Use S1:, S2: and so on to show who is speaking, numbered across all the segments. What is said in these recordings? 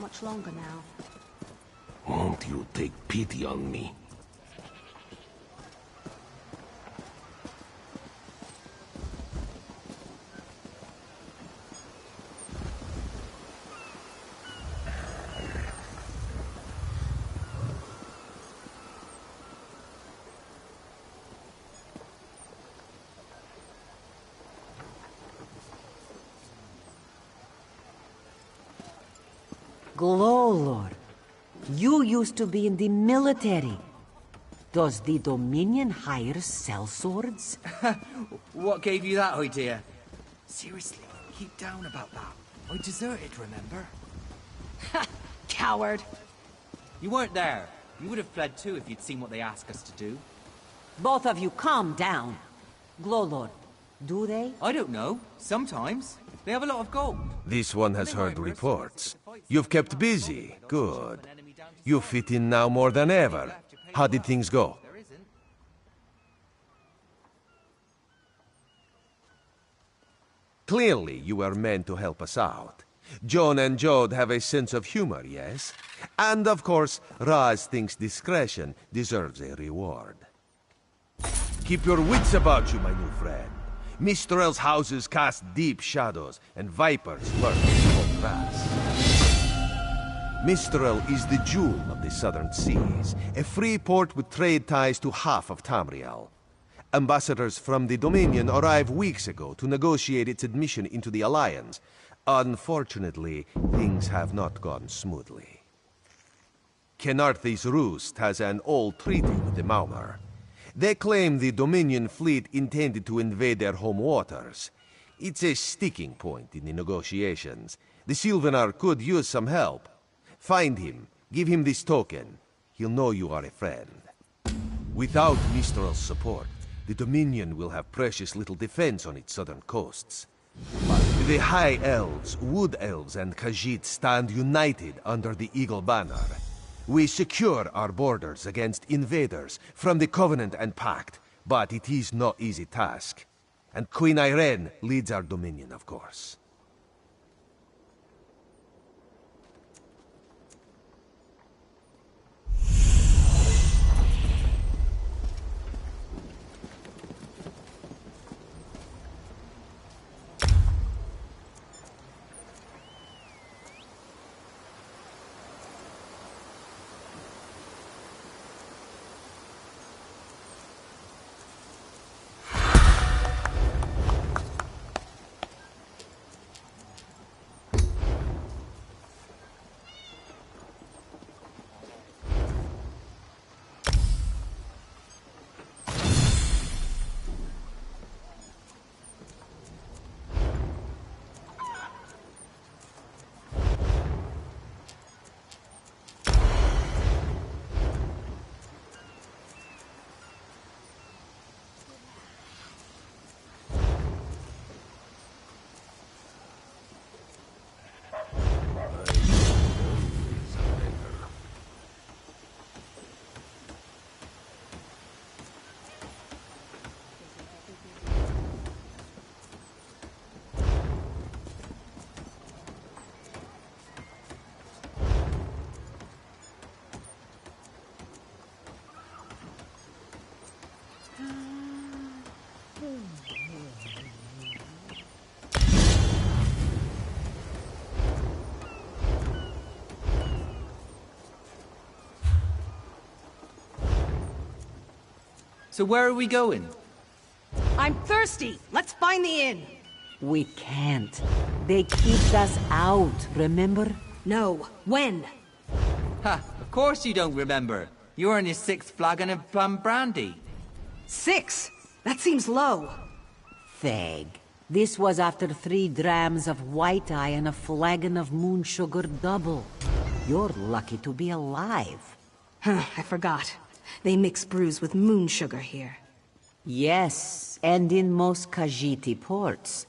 S1: much longer now.
S2: Won't you take pity on me?
S3: Glow, Lord. You used to be in the military. Does the Dominion hire sellswords?
S4: What gave you that idea? Seriously, keep down about that. I deserted, remember?
S1: Coward.
S4: You weren't there. You would have fled too if you'd seen what they asked us to do.
S3: Both of you, calm down. Glow, Lord. Do they?
S4: I don't know. Sometimes. They have a lot of gold.
S2: This one has heard reports. You've kept busy. Good. You fit in now more than ever. How did things go? Clearly, you were meant to help us out. Joan and Jode have a sense of humor, yes? And of course, Raz thinks discretion deserves a reward. Keep your wits about you, my new friend. Mistral's houses cast deep shadows, and vipers lurk in tall grass. Mistral is the jewel of the southern seas, a free port with trade ties to half of Tamriel. Ambassadors from the Dominion arrived weeks ago to negotiate its admission into the Alliance. Unfortunately, things have not gone smoothly. Kenarthi's Roost has an old treaty with the Maumar. They claim the Dominion fleet intended to invade their home waters. It's a sticking point in the negotiations. The Sylvanar could use some help. Find him, give him this token. He'll know you are a friend. Without Mistral's support, the Dominion will have precious little defense on its southern coasts. But the High Elves, Wood Elves, and Khajiit stand united under the Eagle Banner. We secure our borders against invaders from the Covenant and Pact, but it is no easy task. And Queen Irene leads our Dominion, of course.
S4: So where are we going?
S1: I'm thirsty. Let's find the inn.
S3: We can't. They kicked us out, remember?
S1: No. When?
S4: Ha! Of course you don't remember. You were on your 6th flagon of plum brandy.
S1: 6? That seems low.
S3: Fag. This was after 3 drams of white eye and a flagon of moon sugar double. You're lucky to be alive.
S1: I forgot. They mix brews with moon sugar here.
S3: Yes, and in most Khajiit ports.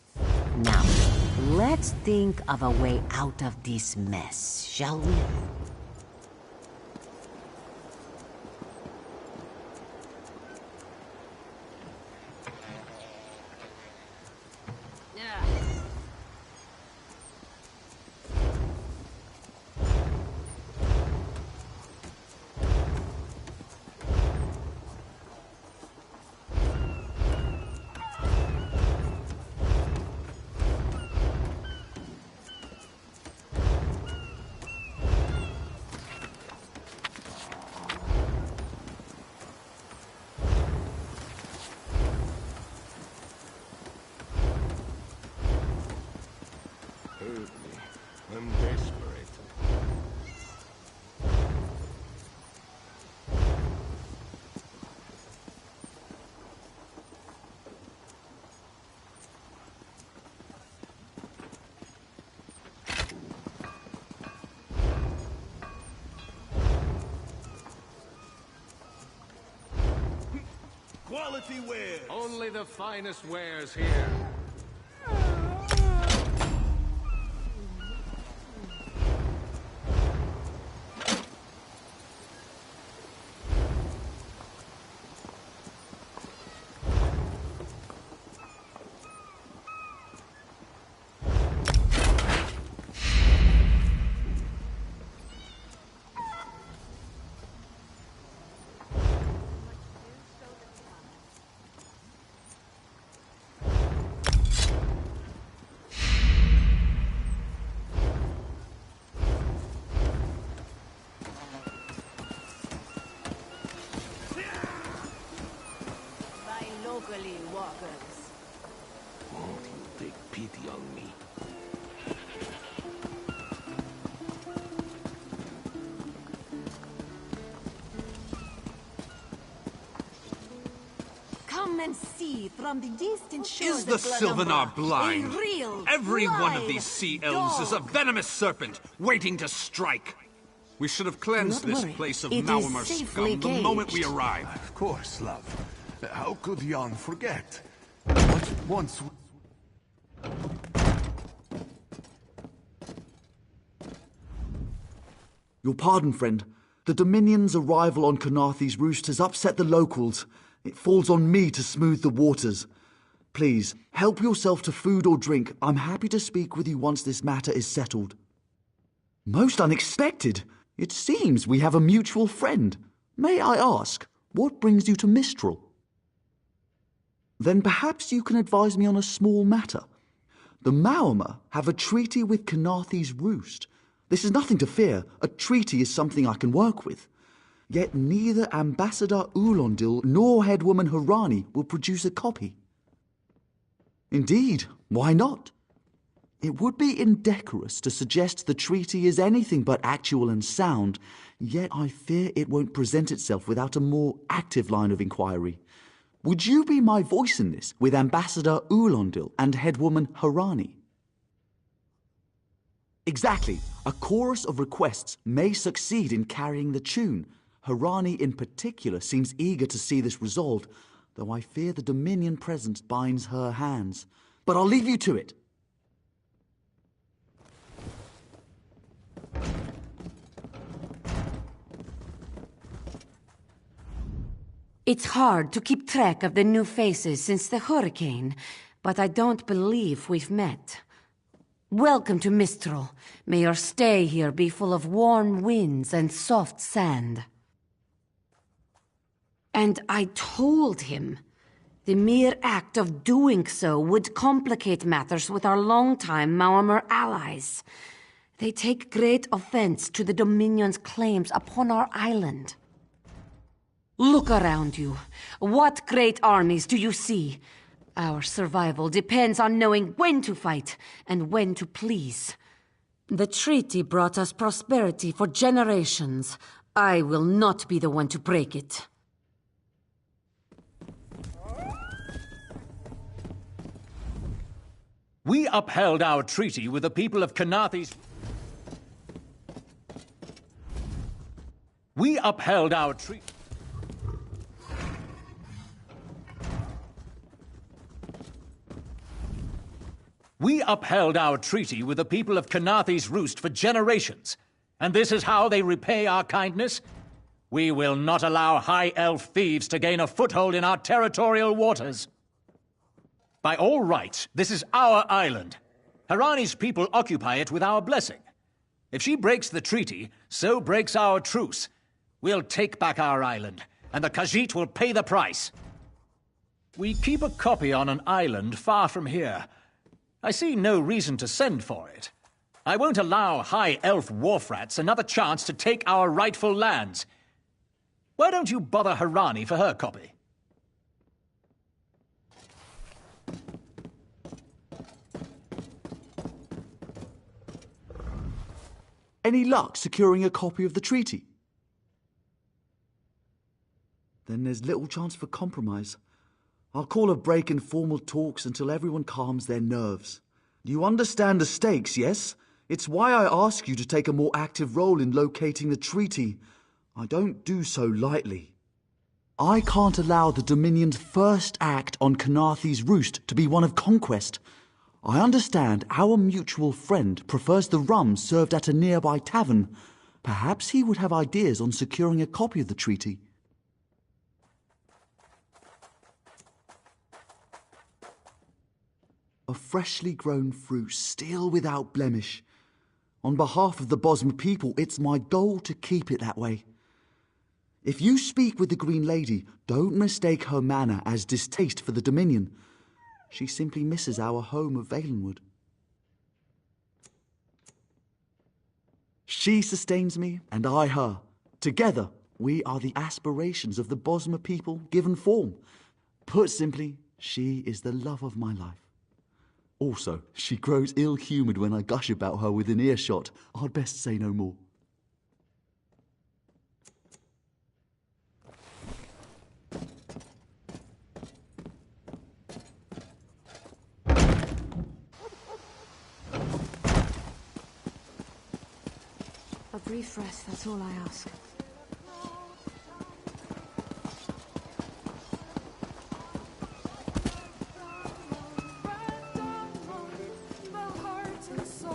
S3: Now, let's think of a way out of this mess, shall we?
S2: quality wares.
S5: Only the finest wares here.
S3: Locally walkers.
S5: Won't you take pity on me?
S3: Come and see from the distant shores
S6: Is the
S3: of
S6: Sylvanar
S3: Glenumbra
S6: blind?
S3: a real,
S6: Every one of
S3: live
S6: these sea elves is a
S3: dog.
S6: venomous serpent waiting to strike. We should have cleansed
S3: Do not
S6: this
S3: worry.
S6: place of
S3: It is
S6: Malmer
S3: safely
S6: scum the moment we
S3: caged.
S6: arrived.
S7: Of course, love. How could Jan forget? But once...
S8: Your pardon, friend. The Dominion's arrival on Kanathe's roost has upset the locals. It falls on me to smooth the waters. Please, help yourself to food or drink. I'm happy to speak with you once this matter is settled. Most unexpected. It seems we have a mutual friend. May I ask, what brings you to Mistral? Then perhaps you can advise me on a small matter. The Maormer have a treaty with Kanathe's roost. This is nothing to fear. A treaty is something I can work with. Yet neither Ambassador Ulondil nor Headwoman Harani will produce a copy. Indeed, why not? It would be indecorous to suggest the treaty is anything but actual and sound, yet I fear it won't present itself without a more active line of inquiry. Would you be my voice in this with Ambassador Ulondil and Headwoman Harani? Exactly. A chorus of requests may succeed in carrying the tune. Harani in particular seems eager to see this resolved, though I fear the Dominion presence binds her hands. But I'll leave you to it.
S3: It's hard to keep track of the new faces since the hurricane, but I don't believe we've met. Welcome to Mistral. May your stay here be full of warm winds and soft sand. And I told him the mere act of doing so would complicate matters with our longtime Maormer allies. They take great offense to the Dominion's claims upon our island. Look around you. What great armies do you see? Our survival depends on knowing when to fight and when to please. The treaty brought us prosperity for generations. I will not be the one to break it.
S9: We upheld our treaty with the people of Kanathe's... We upheld our treaty... We upheld our treaty with the people of Kanathe's roost for generations, and this is how they repay our kindness? We will not allow High Elf thieves to gain a foothold in our territorial waters. By all rights, this is our island. Harani's people occupy it with our blessing. If she breaks the treaty, so breaks our truce. We'll take back our island, and the Khajiit will pay the price. We keep a copy on an island far from here. I see no reason to send for it. I won't allow High Elf wharf-rats another chance to take our rightful lands. Why don't you bother Harani for her copy?
S8: Any luck securing a copy of the treaty? Then there's little chance for compromise. I'll call a break in formal talks until everyone calms their nerves. You understand the stakes, yes? It's why I ask you to take a more active role in locating the treaty. I don't do so lightly. I can't allow the Dominion's first act on Canarthy's Roost to be one of conquest. I understand our mutual friend prefers the rum served at a nearby tavern. Perhaps he would have ideas on securing a copy of the treaty. A freshly grown fruit, still without blemish. On behalf of the Bosmer people, it's my goal to keep it that way. If you speak with the Green Lady, don't mistake her manner as distaste for the Dominion. She simply misses our home of Valenwood. She sustains me, and I her. Together, we are the aspirations of the Bosmer people given form. Put simply, she is the love of my life. Also, she grows ill-humoured when I gush about her within earshot. I'd best say no more.
S1: A brief rest, that's all I ask.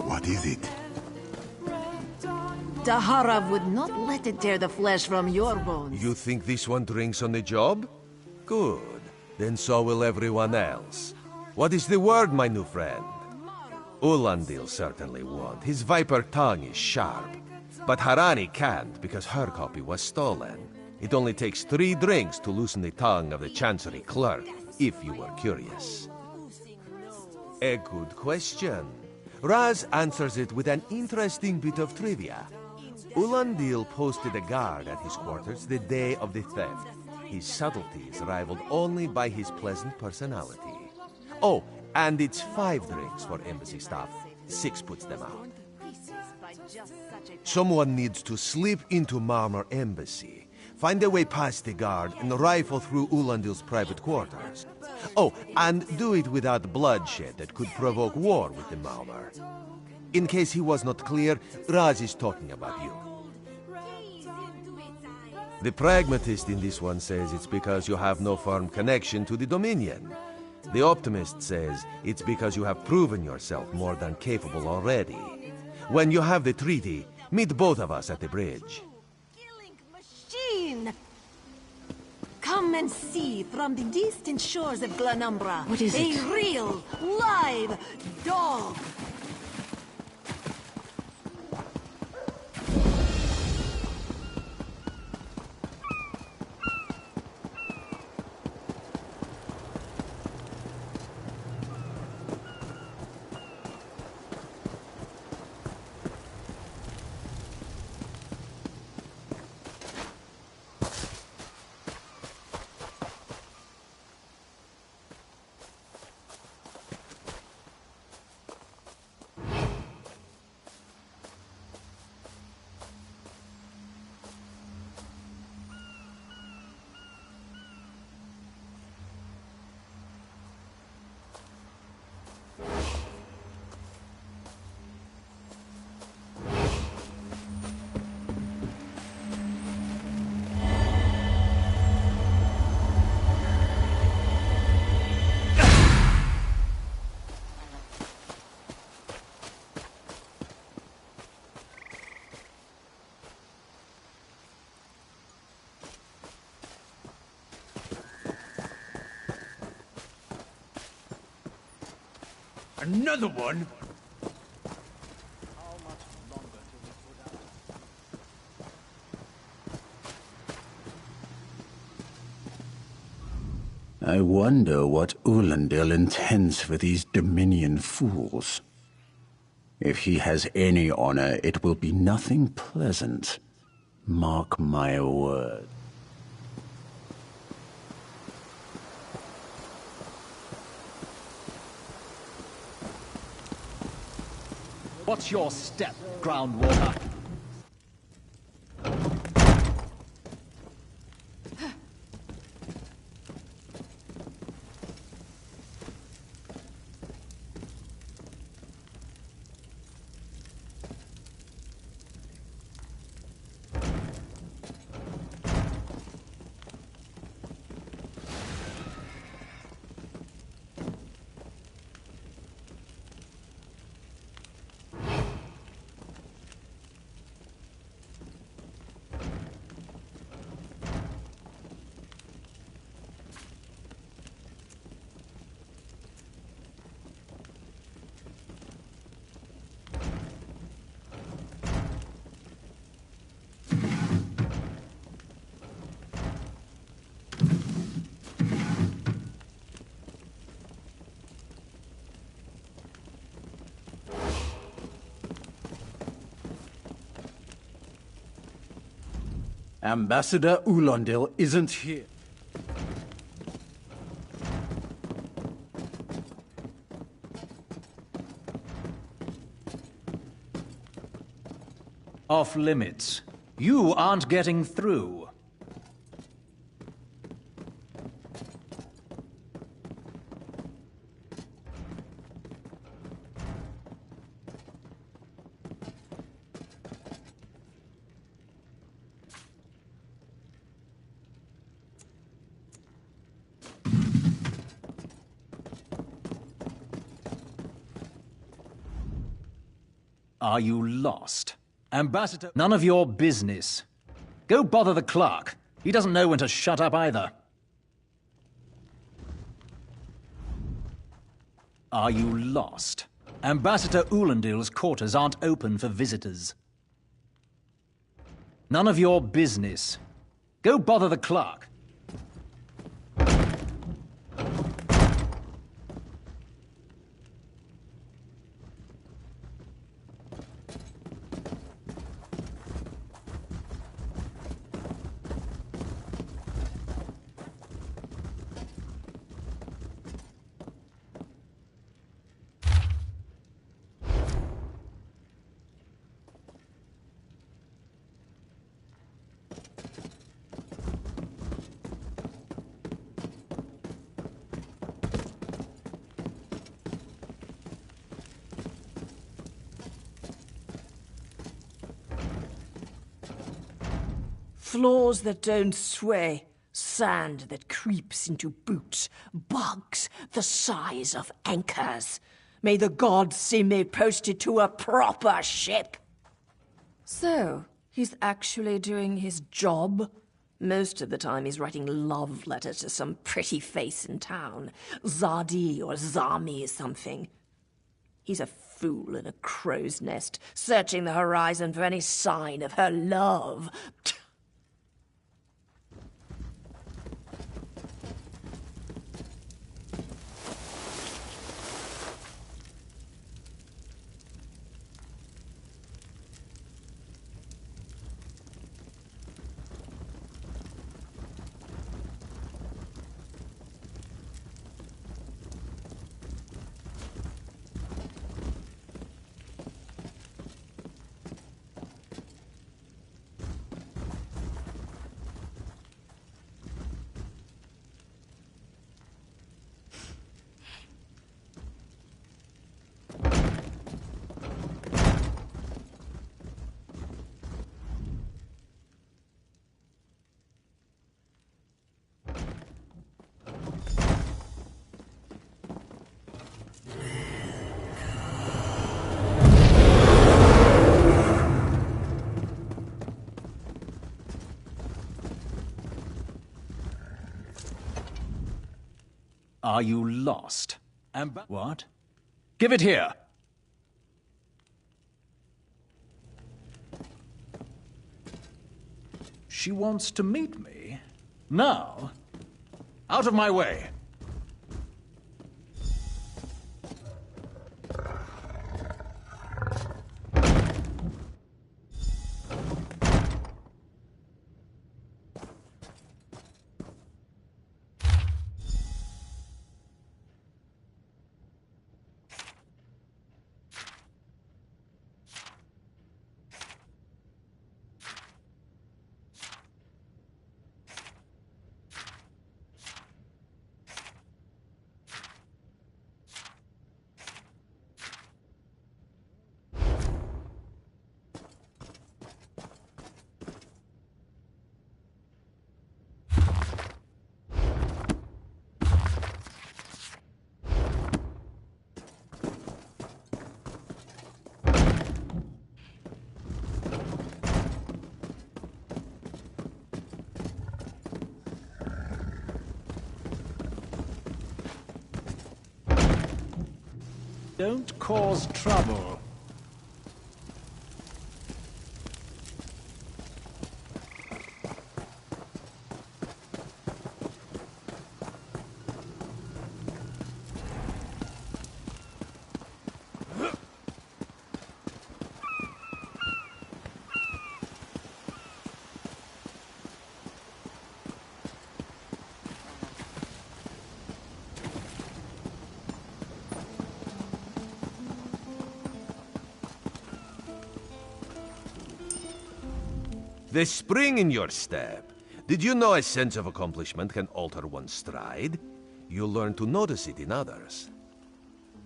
S7: What is it?
S3: Daharav would not let it tear the flesh from your bones.
S2: You think this one drinks on the job? Good. Then so will everyone else. What is the word, my new friend? Ulandil certainly won't. His viper tongue is sharp. But Harani can't, because her copy was stolen. It only takes 3 drinks to loosen the tongue of the Chancery clerk, if you were curious. A good question. Raz answers it with an interesting bit of trivia. Ulandil posted a guard at his quarters the day of the theft. His subtlety is rivaled only by his pleasant personality. Oh, and it's 5 drinks for embassy staff. 6 puts them out. Someone needs to slip into Marmor Embassy, find a way past the guard, and rifle through Ulandil's private quarters. Oh, and do it without bloodshed that could provoke war with the Marmor. In case he was not clear, Raz is talking about you. The pragmatist in this one says it's because you have no firm connection to the Dominion. The optimist says it's because you have proven yourself more than capable already. When you have the treaty, meet both of us at the bridge.
S3: Killing machine! Come and see from the distant shores of Glanumbra.
S1: What is it?
S3: A real, live dog!
S6: Another one?
S10: I wonder what Ulandil intends for these Dominion fools. If he has any honor, it will be nothing pleasant. Mark my word.
S9: What's your step, Groundwater?
S10: Ambassador Ulondil isn't here.
S9: Off limits. You aren't getting through. Are you lost? Ambassador... None of your business. Go bother the clerk. He doesn't know when to shut up either. Are you lost? Ambassador Ulendil's quarters aren't open for visitors. None of your business. Go bother the clerk.
S1: Floors that don't sway, sand that creeps into boots, bugs the size of anchors. May the gods see me posted to a proper ship. So, he's actually doing his job? Most of the time he's writing love letters to some pretty face in town. Zadi or Zami or something. He's a fool in a crow's nest, searching the horizon for any sign of her love.
S9: Are you lost? What? Give it here! She wants to meet me? Now? Out of my way! Don't cause trouble.
S2: The spring in your step. Did you know a sense of accomplishment can alter one's stride? You'll learn to notice it in others.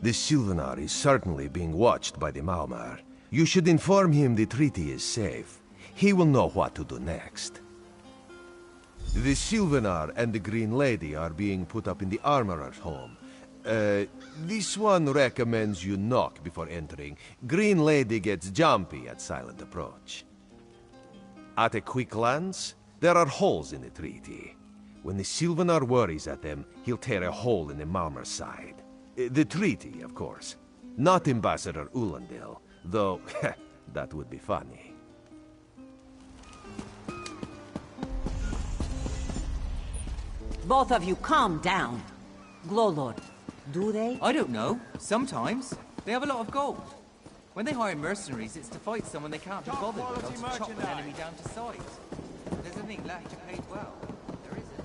S2: The Sylvanar is certainly being watched by the Maumar. You should inform him the treaty is safe. He will know what to do next. The Sylvanar and the Green Lady are being put up in the Armorer's home. This one recommends you knock before entering. Green Lady gets jumpy at silent approach. At a quick glance, there are holes in the treaty. When the Sylvanar worries at them, he'll tear a hole in the Malmer's side. The treaty, of course. Not Ambassador Ulandil, though that would be funny.
S11: Both of you calm down. Glowlord, do they?
S4: I don't know. Sometimes. They have a lot of gold. When they hire mercenaries, it's to fight someone they can't be bothered with, or to chop an enemy down to size. If there's anything left, you're paid well. There isn't.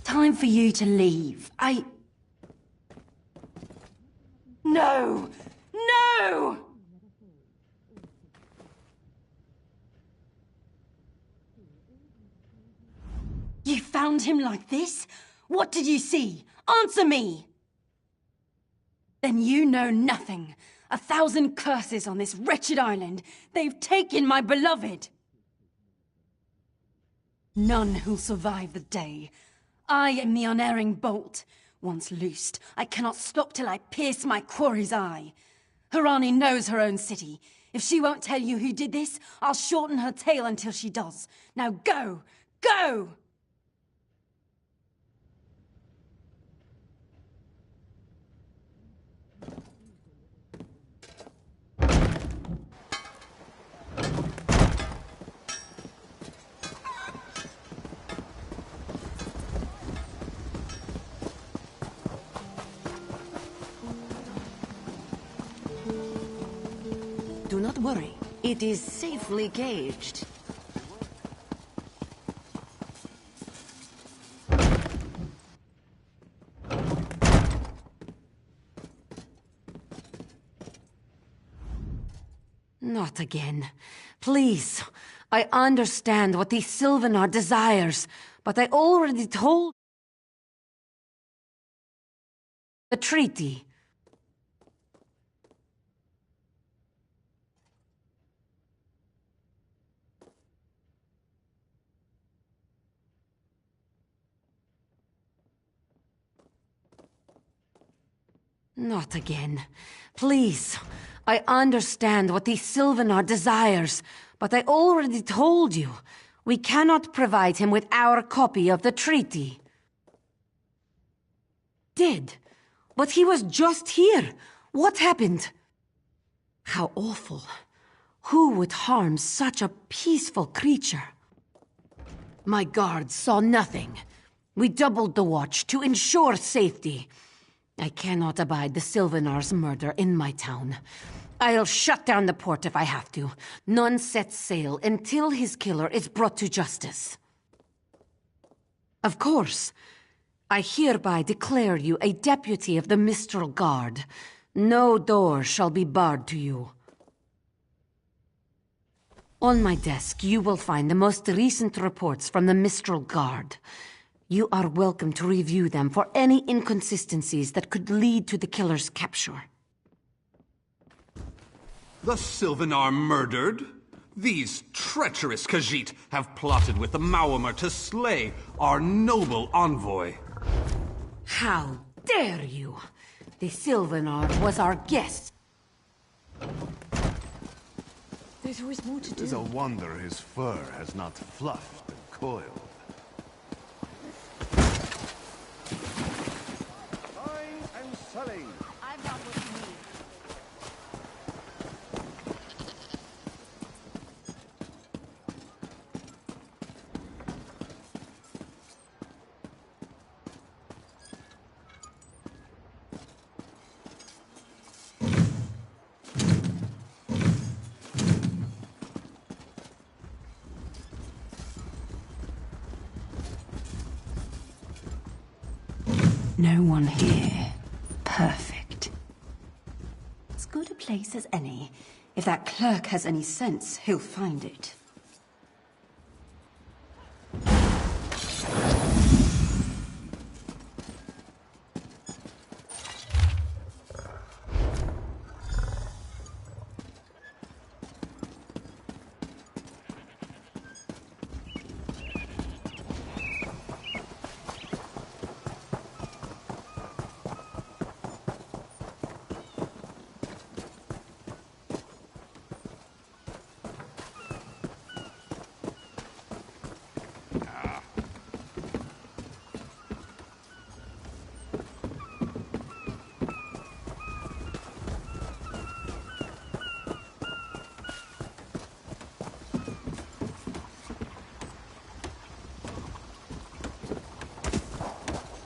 S3: Time for you to leave. No! No! You found him like this? What did you see? Answer me! Then you know nothing. 1,000 curses on this wretched island. They've taken my beloved. None who'll survive the day. I am the unerring bolt. Once loosed, I cannot stop till I pierce my quarry's eye. Harani knows her own city. If she won't tell you who did this, I'll shorten her tale until she does. Now go! Go!
S11: Do not worry. It is safely caged.
S3: Not again. Please. I understand what the Sylvanar desires, but I already told... the treaty. Not again. Please. I understand what the Sylvanar desires, but I already told you. We cannot provide him with our copy of the treaty. Did. But he was just here. What happened? How awful. Who would harm such a peaceful creature? My guards saw nothing. We doubled the watch to ensure safety. I cannot abide the Sylvanar's murder in my town. I'll shut down the port if I have to. None sets sail until his killer is brought to justice. Of course. I hereby declare you a deputy of the Mistral Guard. No door shall be barred to you. On my desk, you will find the most recent reports from the Mistral Guard. You are welcome to review them for any inconsistencies that could lead to the killer's capture.
S6: The Sylvanar murdered? These treacherous Khajiit have plotted with the Maumar to slay our noble envoy.
S3: How dare you! The Sylvanar was our guest.
S11: There's always more to do.
S7: It's a wonder his fur has not fluffed and coiled.
S5: Fine and sully.
S11: I've got what you need.
S12: No one here. Perfect. As good a place as any. If that clerk has any sense, he'll find it.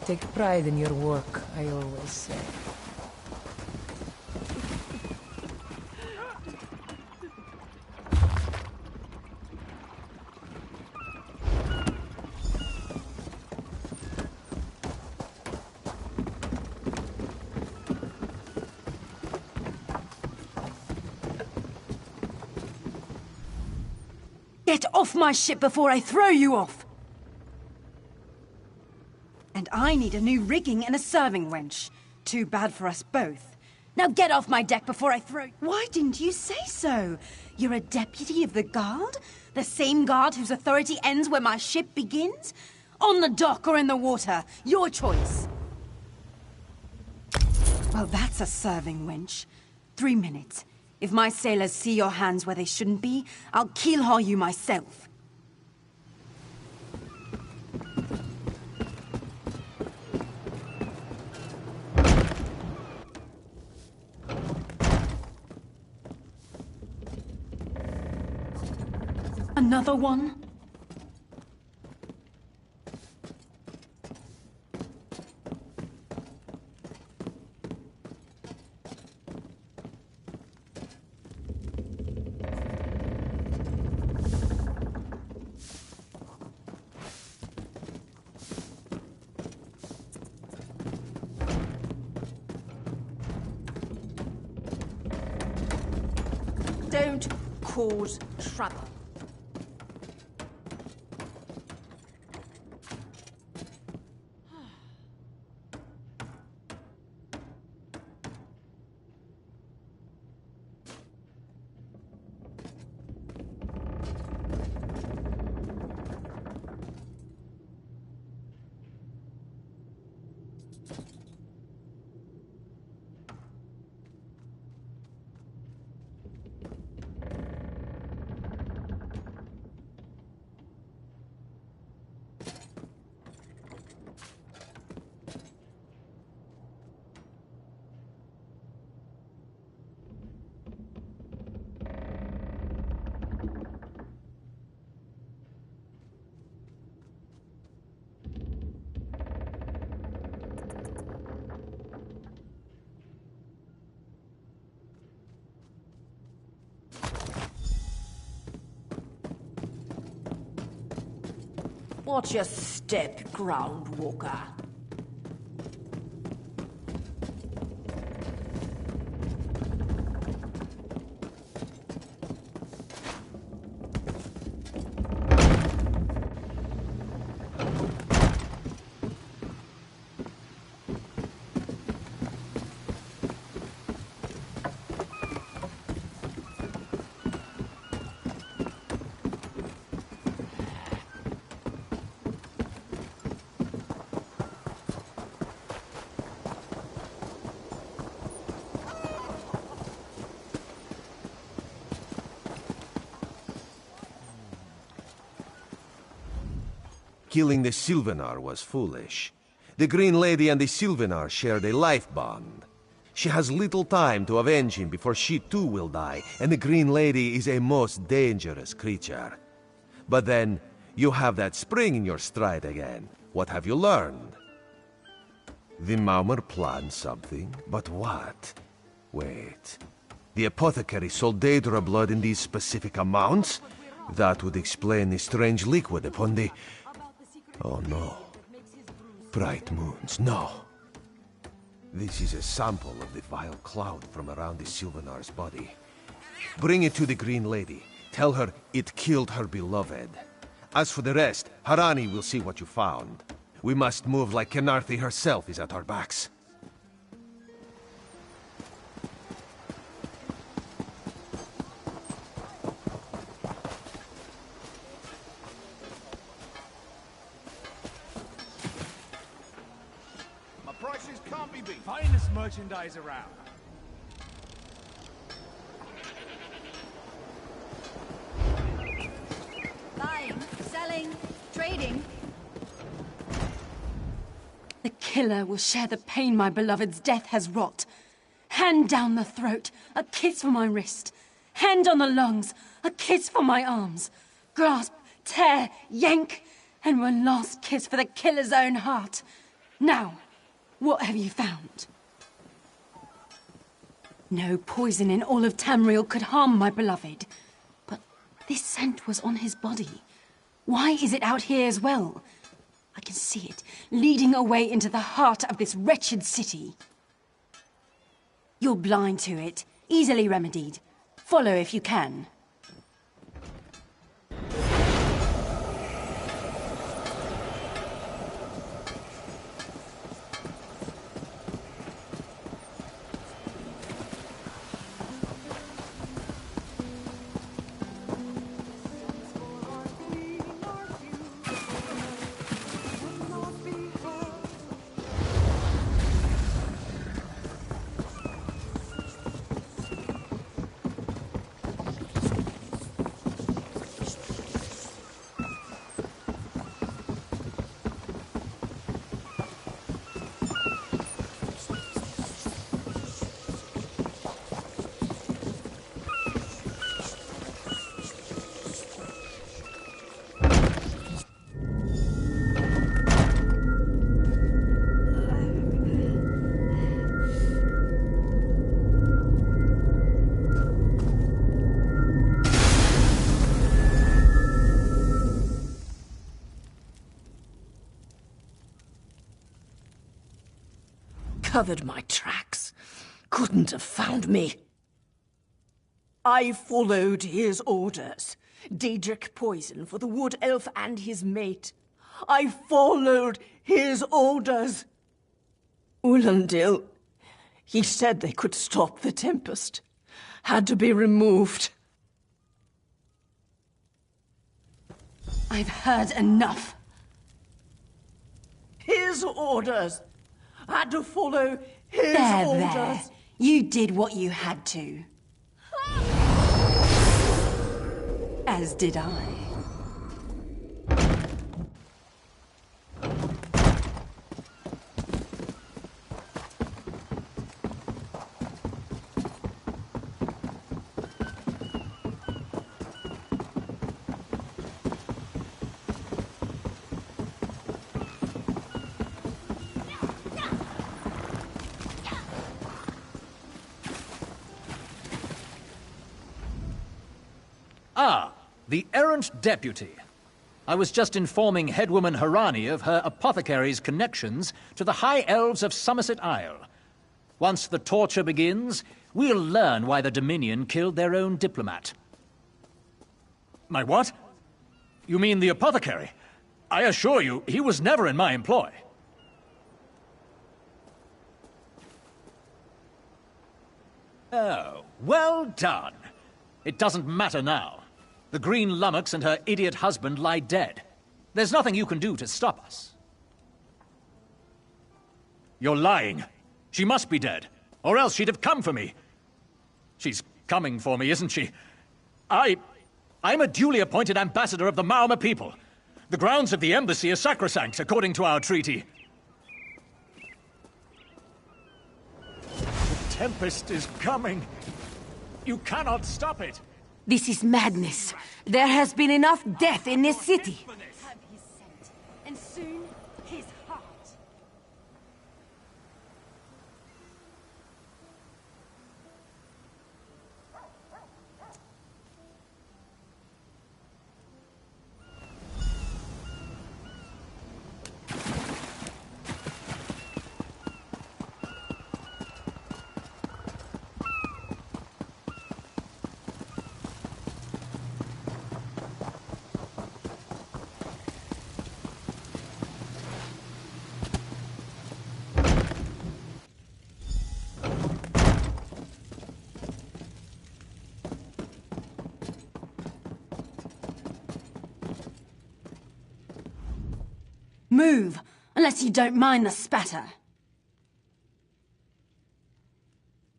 S1: Take pride in your work, I always say.
S12: Get off my ship before I throw you off! And I need a new rigging and a serving wench. Too bad for us both. Now get off my deck before I throw... Why didn't you say so? You're a deputy of the guard? The same guard whose authority ends where my ship begins? On the dock or in the water? Your choice. Well, that's a serving wench. 3 minutes. If my sailors see your hands where they shouldn't be, I'll keel-haul you myself. Another one?
S1: Don't cause trouble. Watch your step, ground walker.
S2: Killing the Sylvanar was foolish. The Green Lady and the Sylvanar shared a life bond. She has little time to avenge him before she too will die, and the Green Lady is a most dangerous creature. But then, you have that spring in your stride again. What have you learned? The Maumar planned something, but what? Wait. The apothecary sold Daedra blood in these specific amounts? That would explain the strange liquid upon the... Oh no. Bright moons, no. This is a sample of the vile cloud from around the Sylvanar's body. Bring it to the Green Lady. Tell her it killed her beloved. As for the rest, Harani will see what you found. We must move like Kenarthi herself is at our backs.
S5: My prices can't be beat.
S13: Finest merchandise around.
S12: Buying, selling, trading.
S3: The killer will share the pain my beloved's death has wrought. Hand down the throat, a kiss for my wrist. Hand on the lungs, a kiss for my arms. Grasp, tear, yank, and one last kiss for the killer's own heart. Now, what have you found? No poison in all of Tamriel could harm my beloved. But this scent was on his body. Why is it out here as well? I can see it, leading away into the heart of this wretched city. You're blind to it, easily remedied. Follow if you can.
S1: Covered my tracks. Couldn't have found me. I followed his orders. Daedric poison for the wood elf and his mate. I followed his orders. Ulandil, he said they could stop the tempest. Had to be removed.
S3: I've heard enough.
S1: His orders. Had to follow his orders.
S3: There. You did what you had to. As did I.
S9: Ah, the errant deputy. I was just informing headwoman Harani of her apothecary's connections to the High Elves of Somerset Isle. Once the torture begins, we'll learn why the Dominion killed their own diplomat. My what? You mean the apothecary? I assure you, he was never in my employ. Oh, well done. It doesn't matter now. The Green Lummox and her idiot husband lie dead. There's nothing you can do to stop us. You're lying. She must be dead, or else she'd have come for me. She's coming for me, isn't she? I'm a duly appointed ambassador of the Maormer people. The grounds of the embassy are sacrosanct, according to our treaty. The tempest is coming. You cannot stop it.
S3: This is madness. There has been enough death in this city.
S12: Have his scent, and soon his heart. move, unless you don't mind the spatter.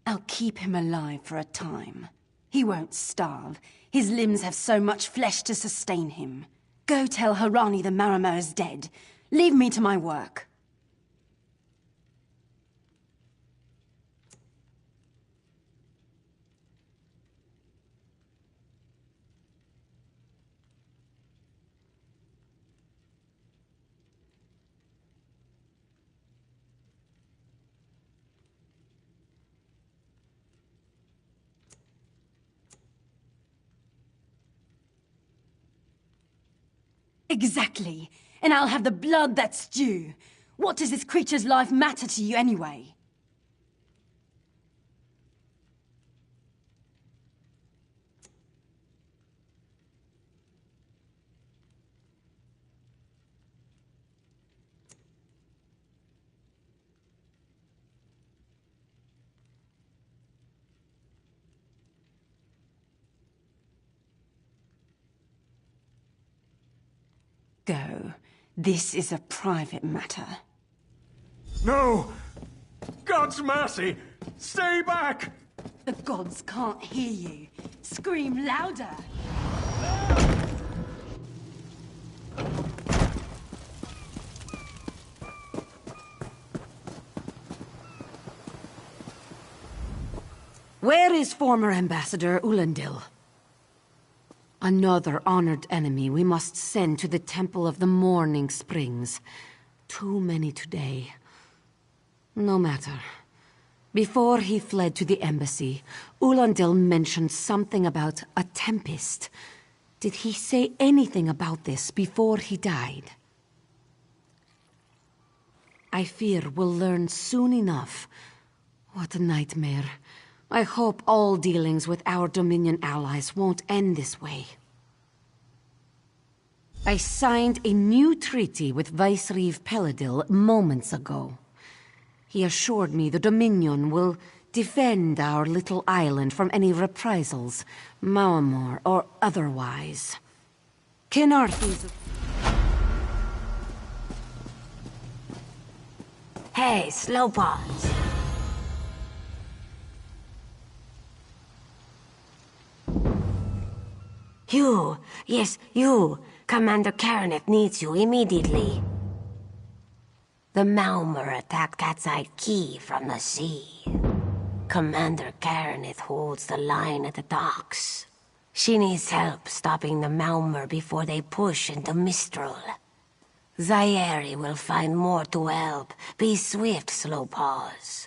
S12: I'll keep him alive for a time. He won't starve. His limbs have so much flesh to sustain him. Go tell Harani the Marama is dead. Leave me to my work. Exactly. And I'll have the blood that's due. What does this creature's life matter to you anyway? Go. This is a private matter.
S13: No! God's mercy! Stay back!
S12: The gods can't hear you. Scream louder!
S3: Where is former Ambassador Ulandil? Another honored enemy we must send to the Temple of the Morning Springs. Too many today. No matter. Before he fled to the embassy, Ulandil mentioned something about a tempest. Did he say anything about this before he died? I fear we'll learn soon enough. What a nightmare. I hope all dealings with our Dominion allies won't end this way. I signed a new treaty with Vicereeve Peladil moments ago. He assured me the Dominion will defend our little island from any reprisals, Maamor or otherwise. Kynarthi's...
S14: Hey, Slowpaws. You, yes, you. Commander Karaneth needs you immediately. The Maumur attacked Cat's Eye Key from the sea. Commander Karaneth holds the line at the docks. She needs help stopping the Maumur before they push into Mistral. Zairi will find more to help. Be swift, Slowpaws.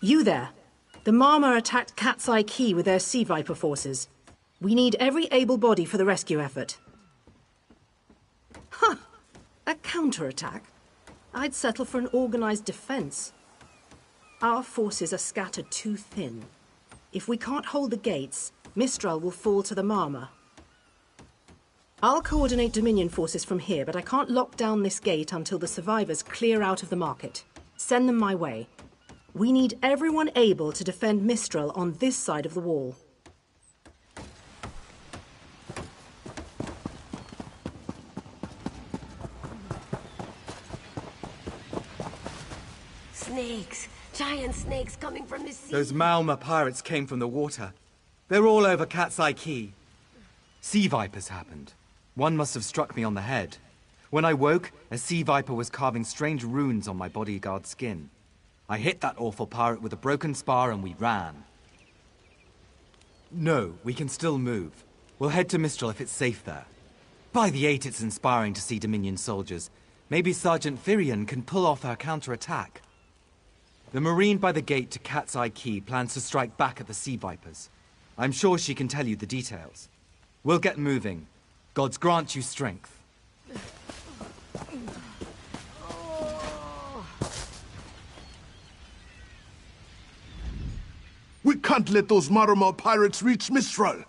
S15: You there. The Marma attacked Cat's Eye Key with their Sea Viper forces. We need every able body for the rescue effort. Huh! A counterattack? I'd settle for an organized defense. Our forces are scattered too thin. If we can't hold the gates, Mistral will fall to the Marma. I'll coordinate Dominion forces from here, but I can't lock down this gate until the survivors clear out of the market. Send them my way. We need everyone able to defend Mistral on this side of the wall.
S14: Snakes! Giant snakes coming from the sea!
S4: Those Maumur pirates came from the water. They're all over Cat's Eye Key. Sea vipers happened. One must have struck me on the head. When I woke, a sea viper was carving strange runes on my bodyguard's skin. I hit that awful pirate with a broken spar and we ran. No, we can still move. We'll head to Mistral if it's safe there. By the 8, it's inspiring to see Dominion soldiers. Maybe Sergeant Firion can pull off our counterattack. The Marine by the gate to Cat's Eye Key plans to strike back at the Sea Vipers. I'm sure she can tell you the details. We'll get moving. Gods grant you strength.
S7: We can't let those Marama pirates reach Mistral.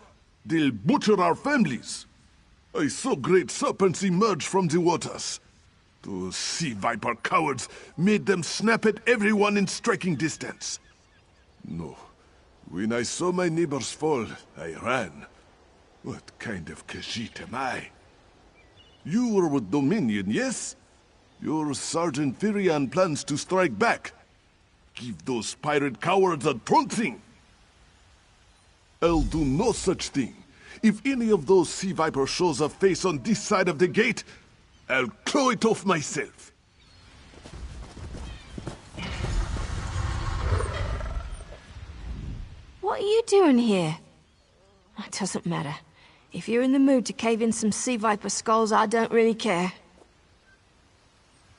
S7: They'll butcher our families. I saw great serpents emerge from the waters. Those sea viper cowards made them snap at everyone in striking distance. No. When I saw my neighbors fall, I ran. What kind of Khajiit am I? You were with Dominion, yes? Your Sergeant Firian plans to strike back. Give those pirate cowards a trouncing. I'll do no such thing. If any of those sea vipers shows a face on this side of the gate, I'll claw it off myself.
S16: What are you doing here? It doesn't matter. If you're in the mood to cave in some sea viper skulls, I don't really care.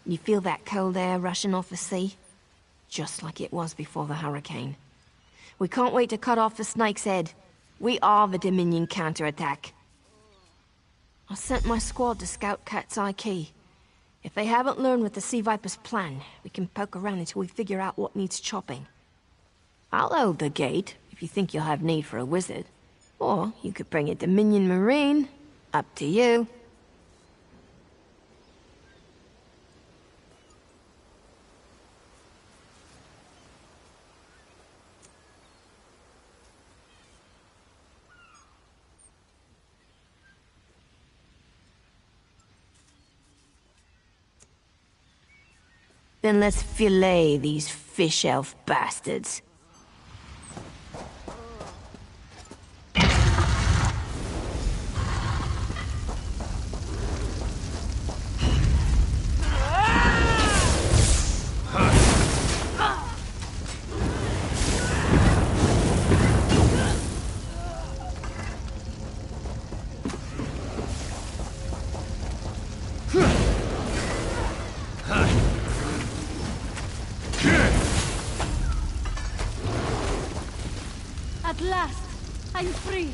S16: You feel that cold air rushing off the sea? Just like it was before the hurricane. We can't wait to cut off the snake's head. We are the Dominion counterattack. I sent my squad to scout Cat's Eye Key. If they haven't learned what the Sea Viper's plan, we can poke around until we figure out what needs chopping. I'll hold the gate, if you think you'll have need for a wizard. Or you could bring a Dominion Marine. Up to you. Then let's fillet these fish elf bastards.
S12: At last, I'm free.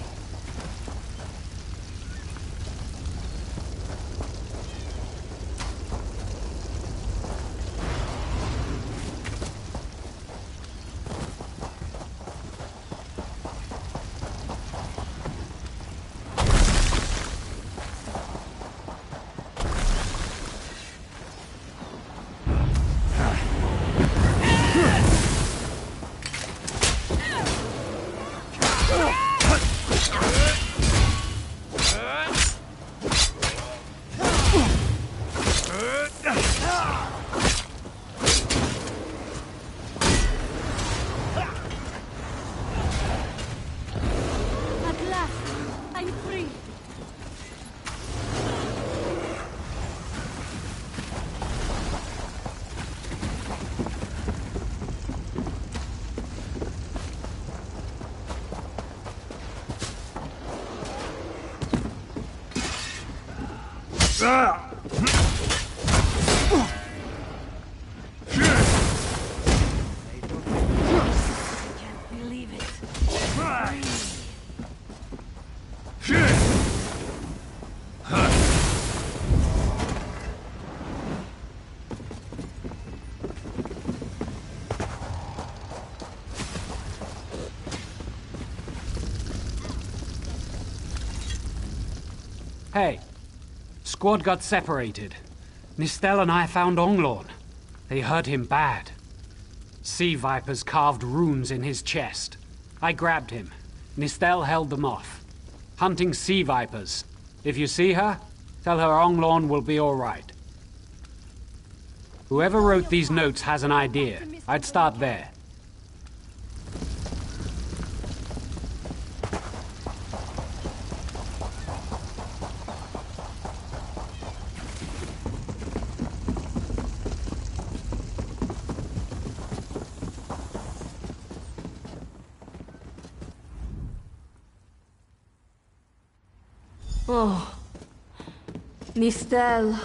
S17: Hey, squad got separated. Nistel and I found Onglorn. They hurt him bad. Sea vipers carved runes in his chest. I grabbed him. Nistel held them off. Hunting sea vipers. If you see her, tell her Onglorn will be all right. Whoever wrote these notes has an idea. I'd start there.
S16: Oh, Nistel.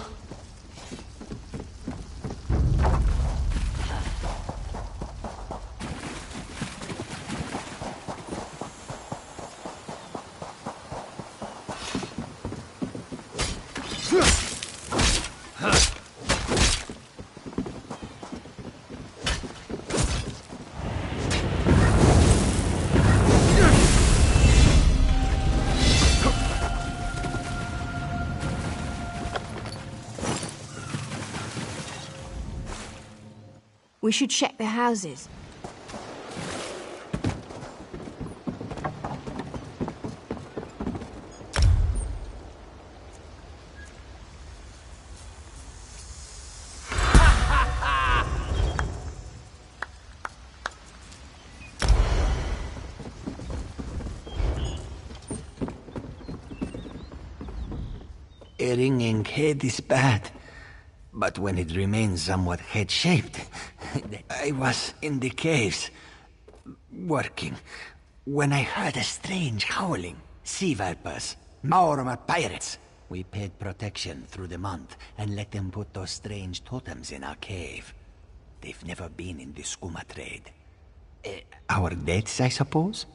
S16: We should check the houses.
S18: A ringing head is bad, but when it remains somewhat head-shaped, I was in the caves, working, when I heard a strange howling. Sea vipers, Maorma pirates. We paid protection through the month and let them put those strange totems in our cave. They've never been in the skooma trade. Our deaths, I suppose?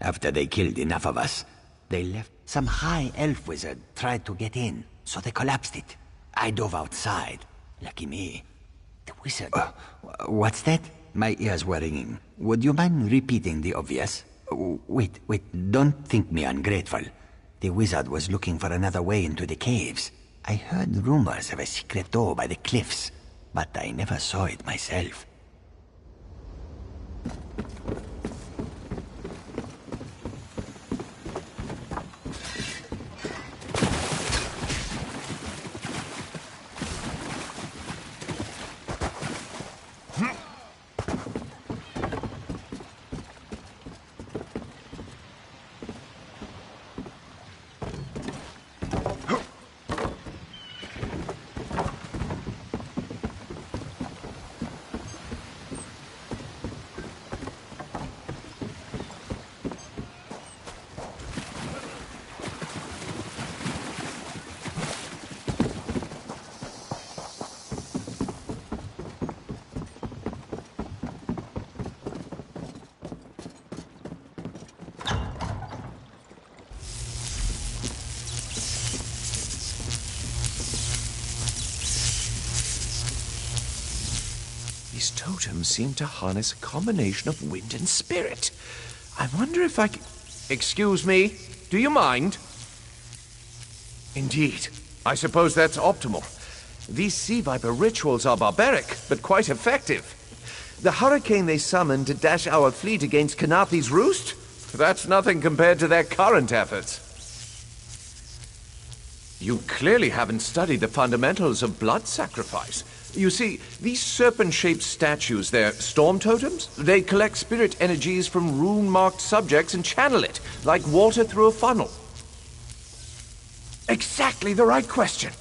S18: After they killed enough of us, they left. Some high elf wizard tried to get in, so they collapsed it. I dove outside. Lucky me. The wizard... what's that? My ears were ringing. Would you mind repeating the obvious? Wait, don't think me ungrateful. The wizard was looking for another way into the caves. I heard rumors of a secret door by the cliffs, but I never saw it myself.
S19: These totems seem to harness a combination of wind and spirit. I wonder if I can... Excuse me, do you mind? Indeed. I suppose that's optimal. These sea viper rituals are barbaric, but quite effective. The hurricane they summoned to dash our fleet against Kanathe's roost? That's nothing compared to their current efforts. You clearly haven't studied the fundamentals of blood sacrifice. You see, these serpent-shaped statues, they're storm totems. They collect spirit energies from rune-marked subjects and channel it, like water through a funnel. Exactly the right question.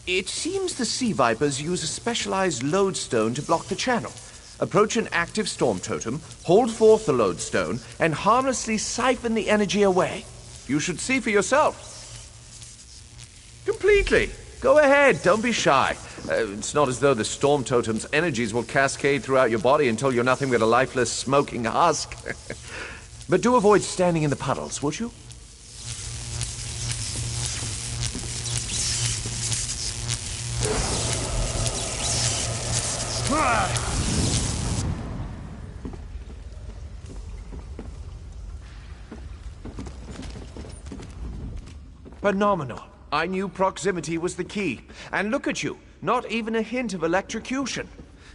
S19: It seems the sea vipers use a specialized lodestone to block the channel. Approach an active storm totem, hold forth the lodestone, and harmlessly siphon the energy away. You should see for yourself. Completely. Go ahead, don't be shy. It's not as though the storm totem's energies will cascade throughout your body until you're nothing but a lifeless, smoking husk. But do avoid standing in the puddles, would you? Phenomenal. I knew proximity was the key. And look at you, not even a hint of electrocution.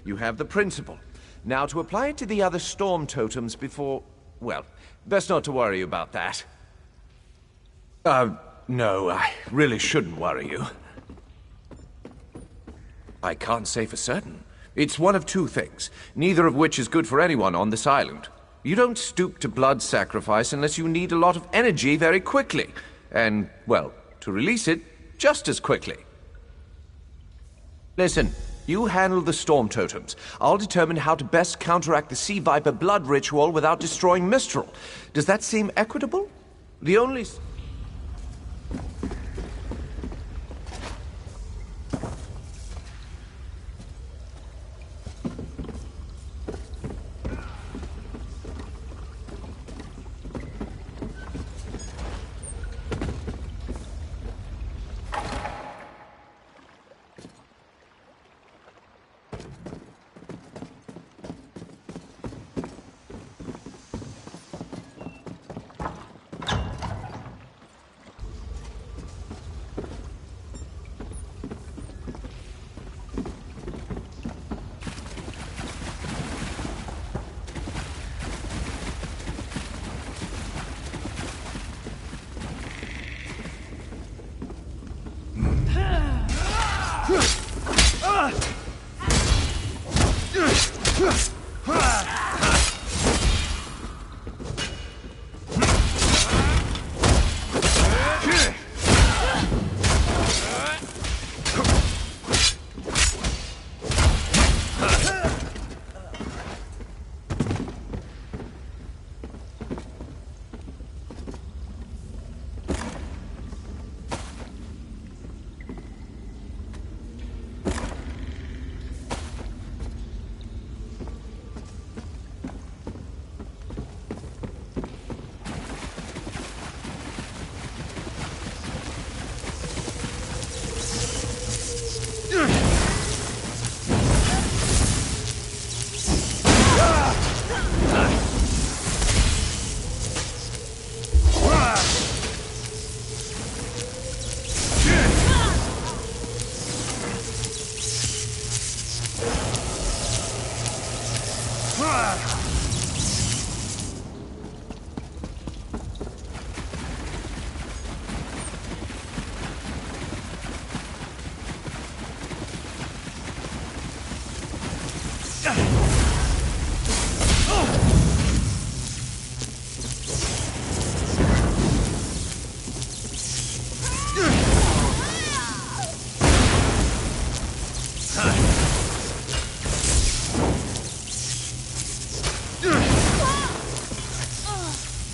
S19: You have the principle. Now to apply it to the other storm totems before... well, best not to worry about that. No, I really shouldn't worry you. I can't say for certain. It's one of two things, neither of which is good for anyone on this island. You don't stoop to blood sacrifice unless you need a lot of energy very quickly. And, well, to release it just as quickly. Listen, you handle the storm totems. I'll determine how to best counteract the sea viper blood ritual without destroying Mistral. Does that seem equitable? The only...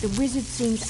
S16: The wizard seems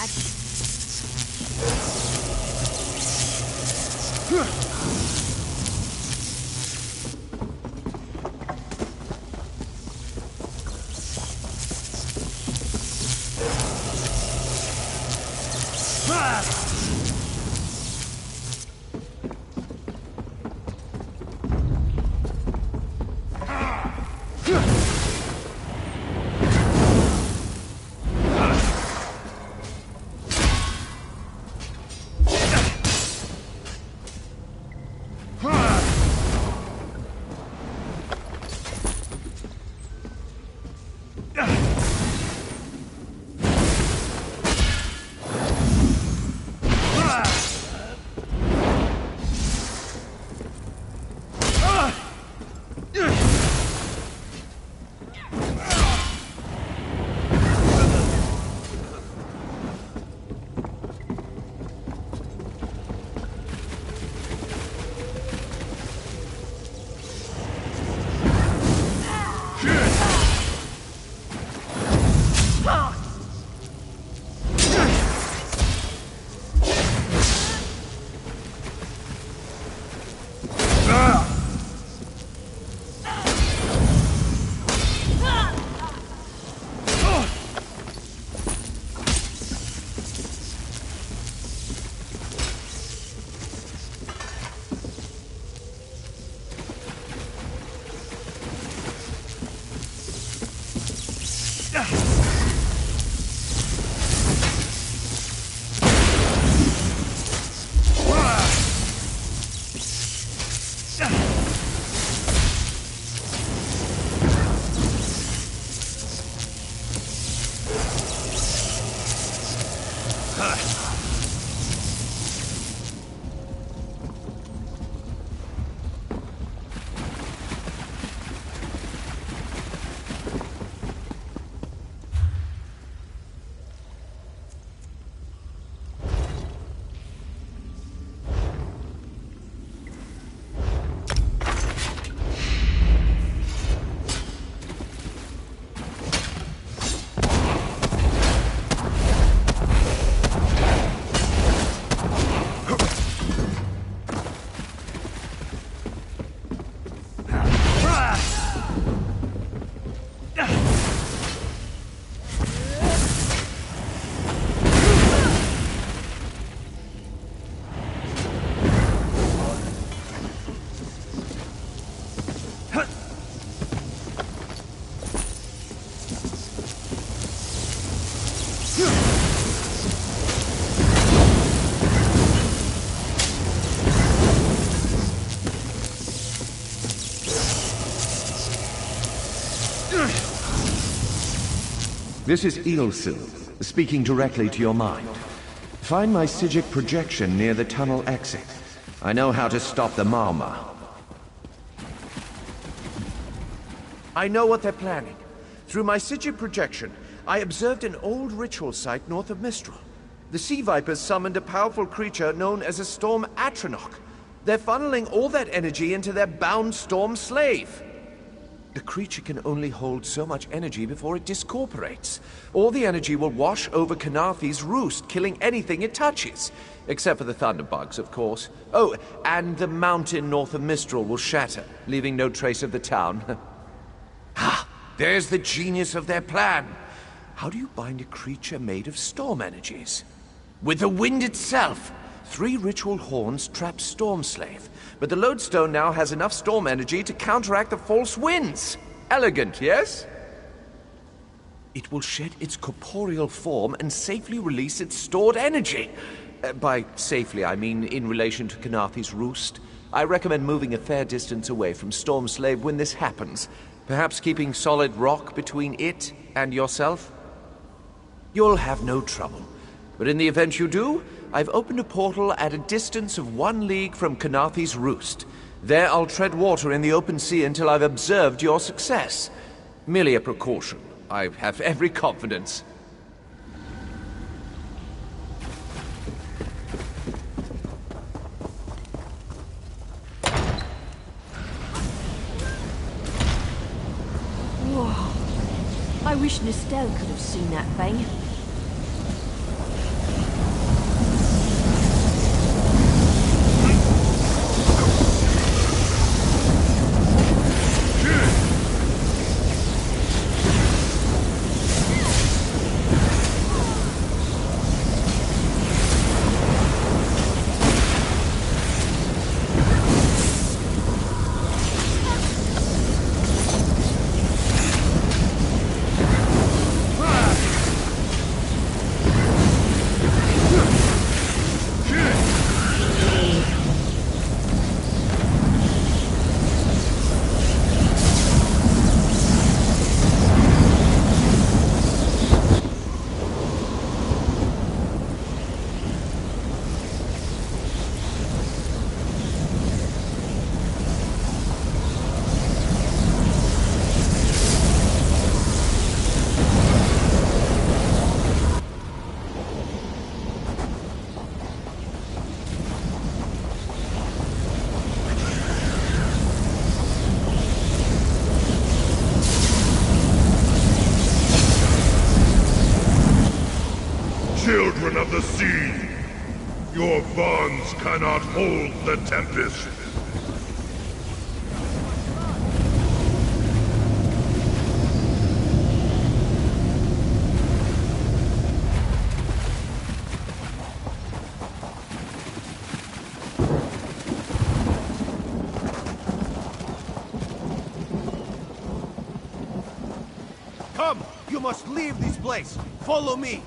S19: This is Ilsil, speaking directly to your mind. Find my Psijic projection near the tunnel exit. I know how to stop the Malma. I know what they're planning. Through my Psijic projection, I observed an old ritual site north of Mistral. The Sea Vipers summoned a powerful creature known as a Storm Atronach. They're funneling all that energy into their bound Storm Slave. The creature can only hold so much energy before it discorporates. All the energy will wash over Kanafi's roost, killing anything it touches. Except for the thunderbugs, of course. Oh, and the mountain north of Mistral will shatter, leaving no trace of the town. Ah, there's the genius of their plan. How do you bind a creature made of storm energies? With the wind itself. 3 ritual horns trap Storm Slave. But the lodestone now has enough storm energy to counteract the false winds. Elegant, yes? It will shed its corporeal form and safely release its stored energy. By safely, I mean in relation to Kanafi's roost. I recommend moving a fair distance away from Storm Slave when this happens. Perhaps keeping solid rock between it and yourself? You'll have no trouble. But in the event you do, I've opened a portal at a distance of 1 league from Kanafi's roost. There I'll tread water in the open sea until I've observed your success. Merely a precaution. I have every confidence.
S16: Whoa. I wish Nistel could have seen that thing.
S7: children of the sea! Your bonds cannot hold the tempest!
S2: Come! You must leave this place! Follow me!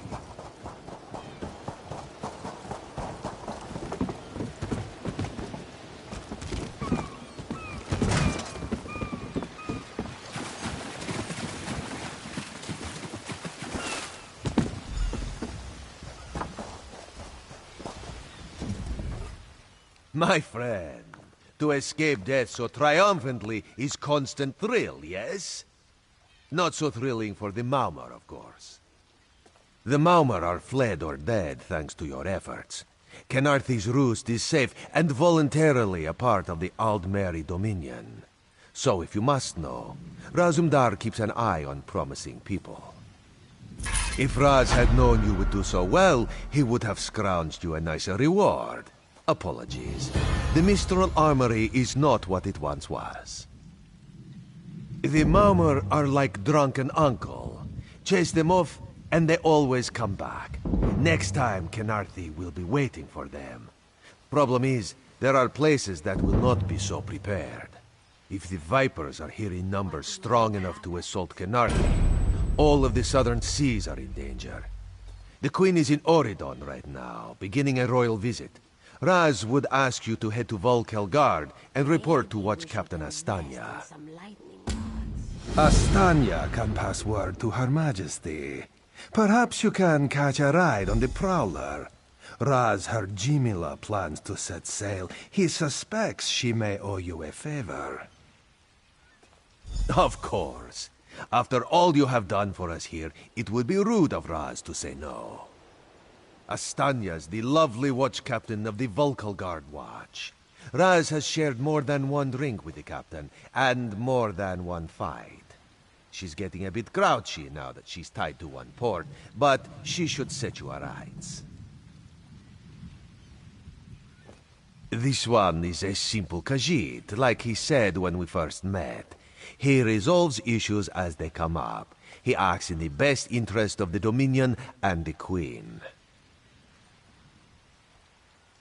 S2: My friend, to escape death so triumphantly is constant thrill, yes? Not so thrilling for the Maumar, of course. The Maumar are fled or dead thanks to your efforts. Kenarthi's roost is safe and voluntarily a part of the Aldmeri Dominion. So if you must know, Razumdar keeps an eye on promising people. If Raz had known you would do so well, he would have scrounged you a nicer reward. Apologies. The Mistral Armory is not what it once was. The Maumar are like drunken uncle. Chase them off, and they always come back. Next time, Kenarthi will be waiting for them. Problem is, there are places that will not be so prepared. If the Vipers are here in numbers strong enough to assault Kenarthi, all of the southern seas are in danger. The Queen is in Oridon right now, beginning a royal visit. Raz would ask you to head to Volkelgard and report to Watch Captain Astanya. Astanya can pass word to Her Majesty. Perhaps you can catch a ride on the Prowler. Raz her Jimila plans to set sail. He suspects she may owe you a favor. Of course. After all you have done for us here, it would be rude of Raz to say no. Astanya's the lovely watch captain of the Volkelgard Watch. Raz has shared more than one drink with the captain, and more than one fight. She's getting a bit grouchy now that she's tied to one port, but she should set you aright. This one is a simple Khajiit, like he said when we first met. He resolves issues as they come up. He acts in the best interest of the Dominion and the Queen.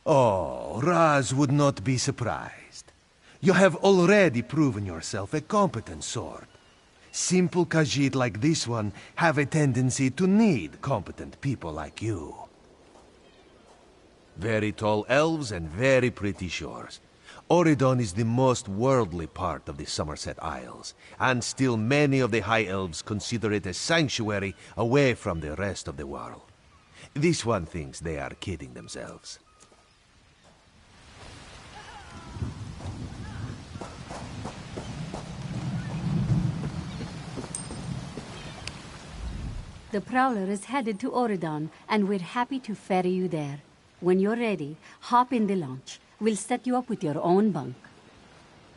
S2: Oh, Raz would not be surprised. You have already proven yourself a competent sword. Simple Khajiit like this one have a tendency to need competent people like you. Very tall elves and very pretty shores. Oridon is the most worldly part of the Somerset Isles, and still many of the High Elves consider it a sanctuary away from the rest of the world. This one thinks they are kidding themselves.
S20: The Prowler is headed to Oridon, and we're happy to ferry you there. When you're ready, hop in the launch. We'll set you up with your own bunk.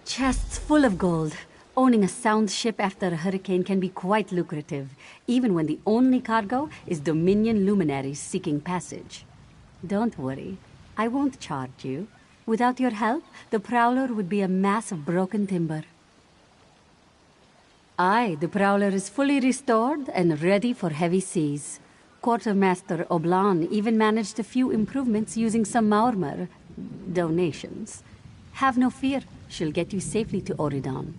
S20: Chests full of gold. Owning a sound ship after a hurricane can be quite lucrative, even when the only cargo is Dominion luminaries seeking passage. Don't worry, I won't charge you. Without your help, the Prowler would be a mass of broken timber. Aye, the Prowler is fully restored and ready for heavy seas. Quartermaster Oblan even managed a few improvements using some Maurmer donations. Have no fear, she'll get you safely to Oridon.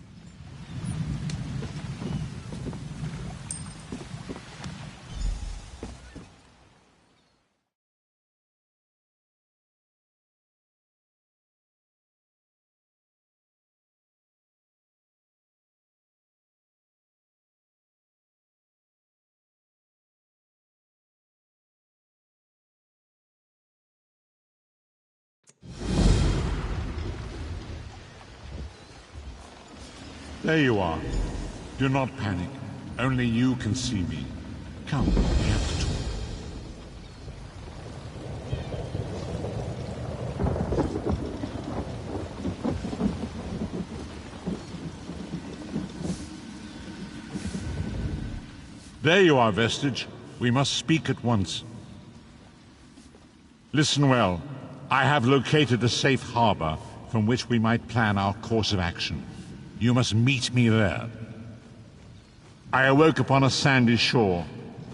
S21: There you are. Do not panic. Only you can see me. Come, we have to talk. There you are, Vestige. We must speak at once. Listen well. I have located a safe harbor from which we might plan our course of action. You must meet me there. I awoke upon a sandy shore,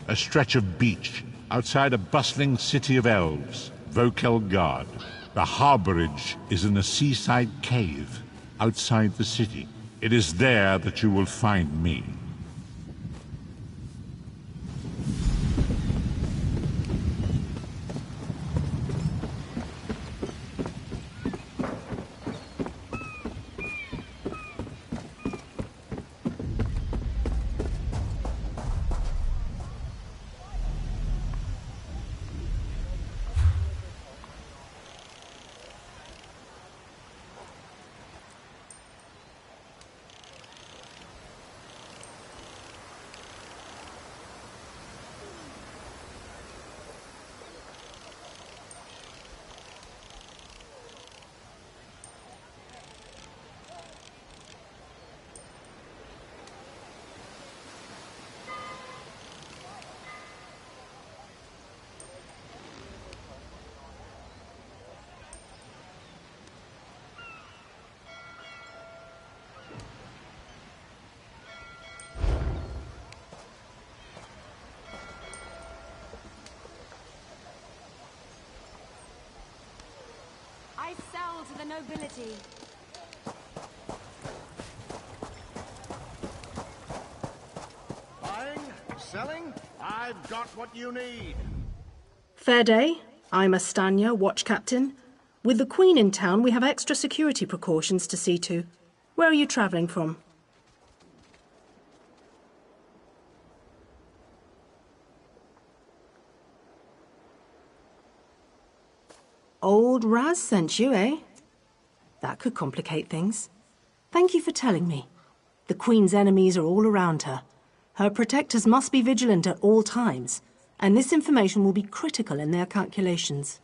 S21: a stretch of beach, outside a bustling city of elves, Vokelgard. The harborage is in a seaside cave outside the city. It is there that you will find me.
S20: I sell to the nobility.
S5: Buying? Selling? I've got what you need.
S15: Fair day. I'm Astanya, watch captain. With the Queen in town, we have extra security precautions to see to. Where are you travelling from? Old Raz sent you, eh? That could complicate things. Thank you for telling me. The Queen's enemies are all around her. Her protectors must be vigilant at all times, and this information will be critical in their calculations.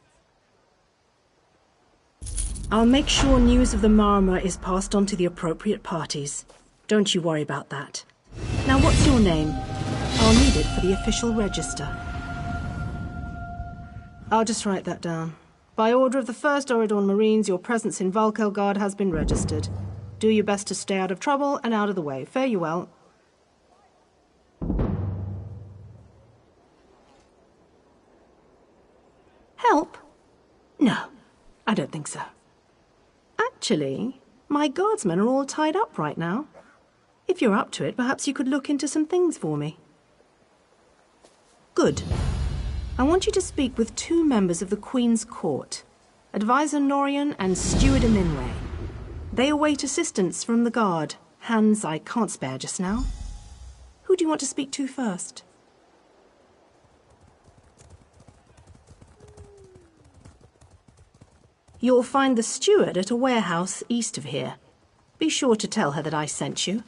S15: I'll make sure news of the Marmor is passed on to the appropriate parties. Don't you worry about that. Now, what's your name? I'll need it for the official register. I'll just write that down. By order of the 1st Oridorn Marines, your presence in Valkelgard has been registered. Do your best to stay out of trouble and out of the way. Fare you well. Help? No, I don't think so. Actually, my guardsmen are all tied up right now. If you're up to it, perhaps you could look into some things for me. Good. I want you to speak with 2 members of the Queen's Court, Advisor Norian and Steward Aminway. They await assistance from the guard, hands I can't spare just now. Who do you want to speak to first? You'll find the steward at a warehouse east of here. Be sure to tell her that I sent you.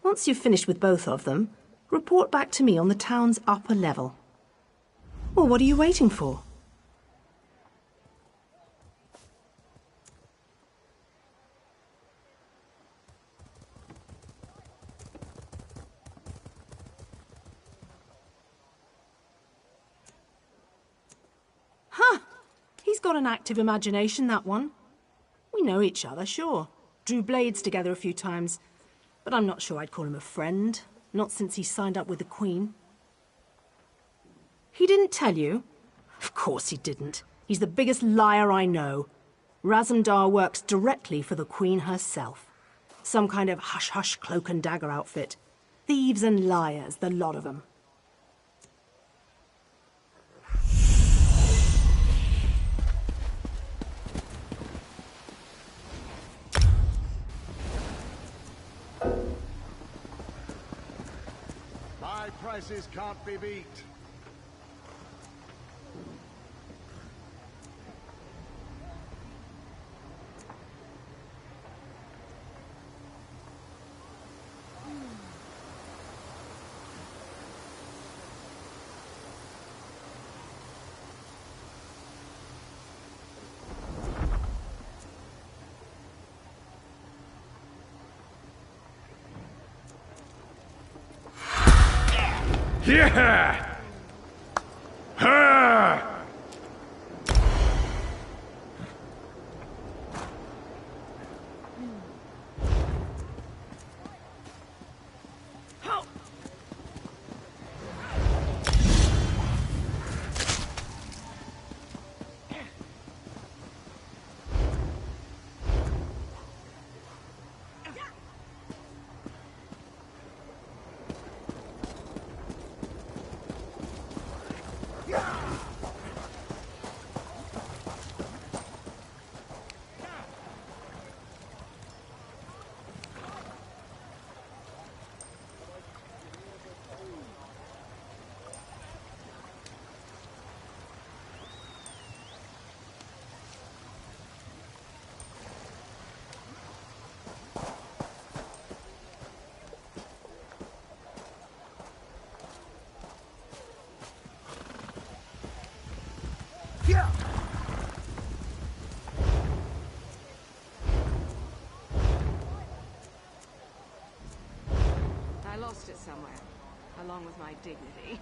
S15: Once you've finished with both of them, report back to me on the town's upper level. Well, what are you waiting for? Huh! He's got an active imagination, that one. We know each other, sure. Drew blades together a few times. But I'm not sure I'd call him a friend. Not since he signed up with the Queen. He didn't tell you? Of course he didn't. He's the biggest liar I know. Razumdar works directly for the Queen herself. Some kind of hush-hush cloak and dagger outfit. Thieves and liars, the lot of them.
S5: My prices can't be beat.
S13: Yeah! Ha!
S3: I lost it somewhere, along with my dignity.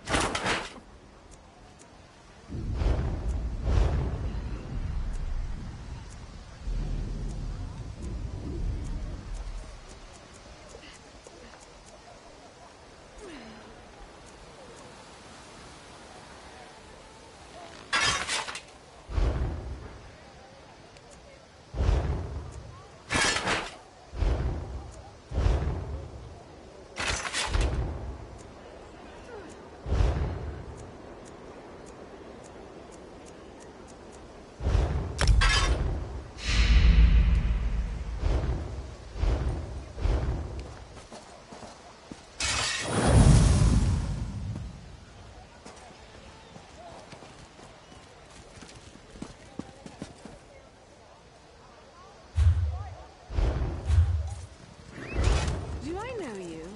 S3: Do I know you?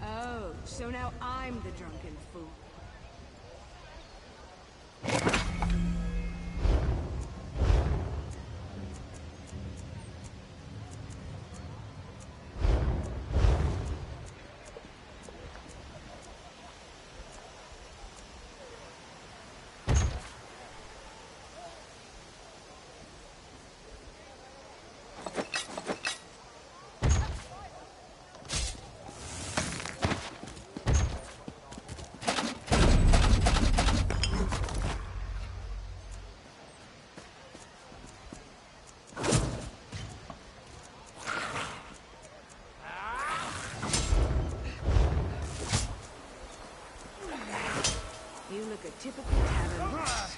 S3: Oh, so now I'm the drunken fool. You look a typical tavern rat.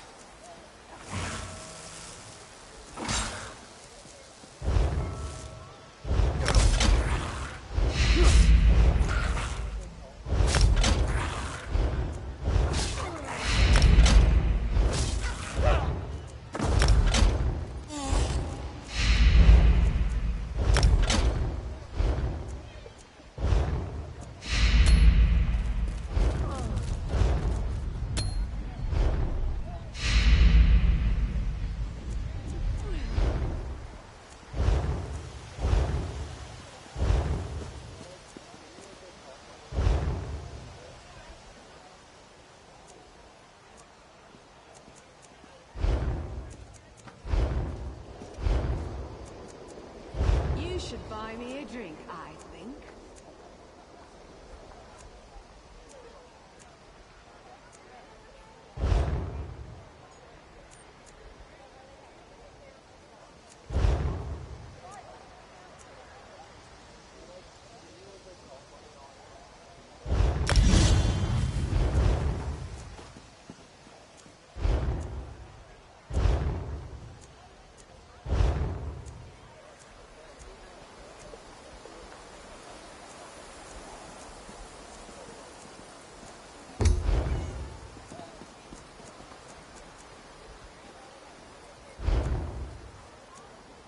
S3: You should buy me a drink, I think.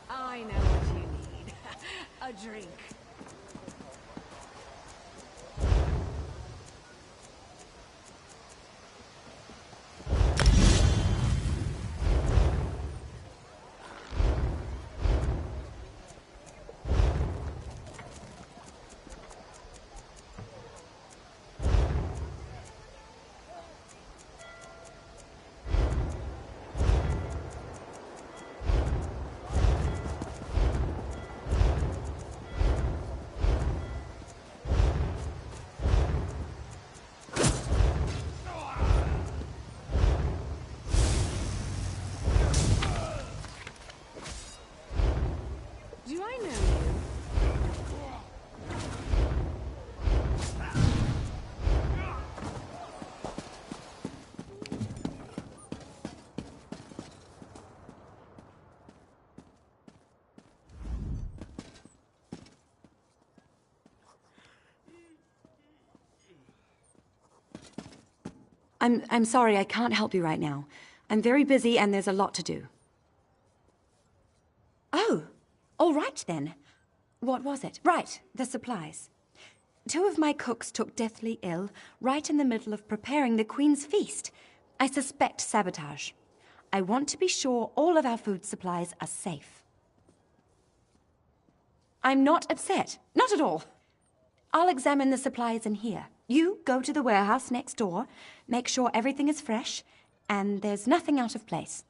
S3: I know what you need. A drink.
S8: I'm sorry, I can't help you right now. I'm very busy and there's a lot to do. Oh, all right then. What was it? Right, the supplies. 2 of my cooks took deathly ill right in the middle of preparing the Queen's feast. I suspect sabotage. I want to be sure all of our food supplies are safe. I'm not upset. Not at all. I'll examine the supplies in here. You go to the warehouse next door, make sure everything is fresh, and there's nothing out of place.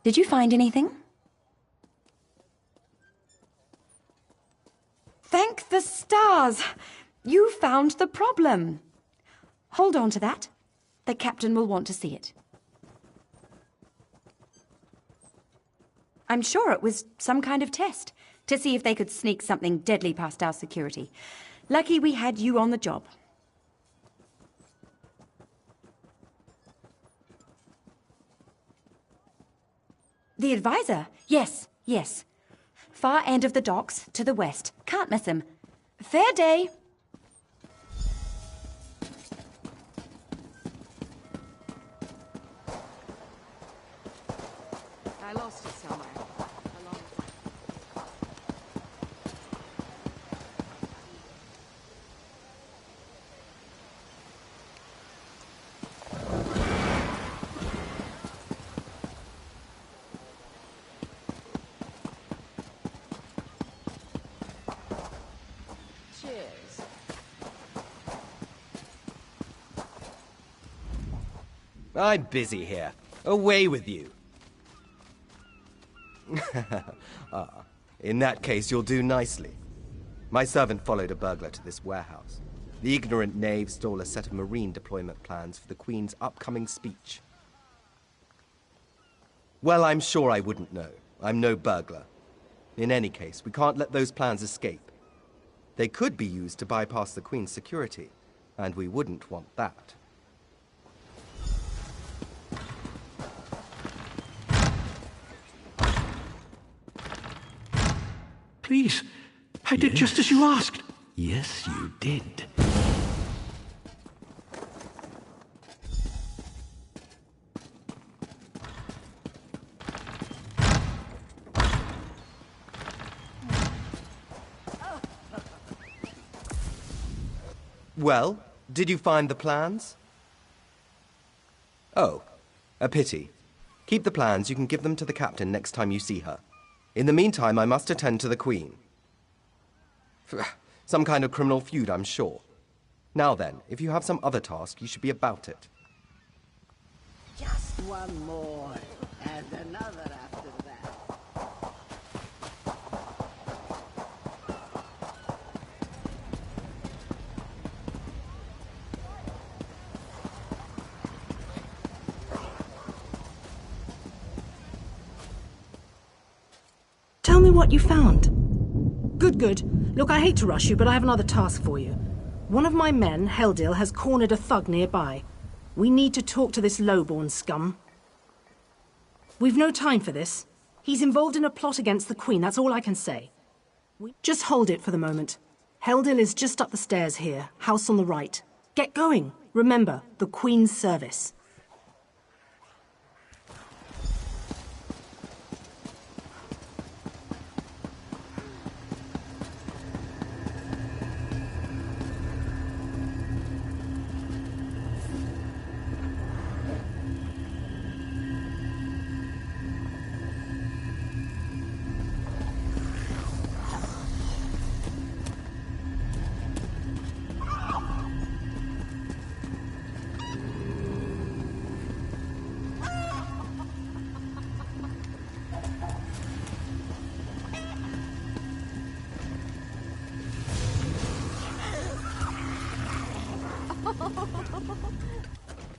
S8: Did you find anything? Thank the stars! You found the problem. Hold on to that. The captain will want to see it. I'm sure it was some kind of test to see if they could sneak something deadly past our security. Lucky we had you on the job. The advisor? Yes, yes. Far end of the docks, to the west. Can't miss him. Fair day.
S3: I lost it somewhere.
S22: I'm busy here. Away with you. In that case, you'll do nicely. My servant followed a burglar to this warehouse. The ignorant knave stole a set of marine deployment plans for the Queen's upcoming speech. Well, I'm sure I wouldn't know. I'm no burglar. In any case, we can't let those plans escape. They could be used to bypass the Queen's security, and we wouldn't want that.
S23: Please, I did just as you asked.
S18: Yes, you did.
S22: Well, did you find the plans? Oh, a pity. Keep the plans. You can give them to the captain next time you see her. In the meantime, I must attend to the Queen. Some kind of criminal feud, I'm sure. Now then, if you have some other task, you should be about it.
S11: Just one more, and another after that.
S15: what you found? Good, good. Look, I hate to rush you, but I have another task for you. One of my men, Heldil, has cornered a thug nearby. We need to talk to this lowborn scum. We've no time for this. He's involved in a plot against the Queen, that's all I can say. Just hold it for the moment. Heldil is just up the stairs here, house on the right. Get going. Remember, the Queen's service.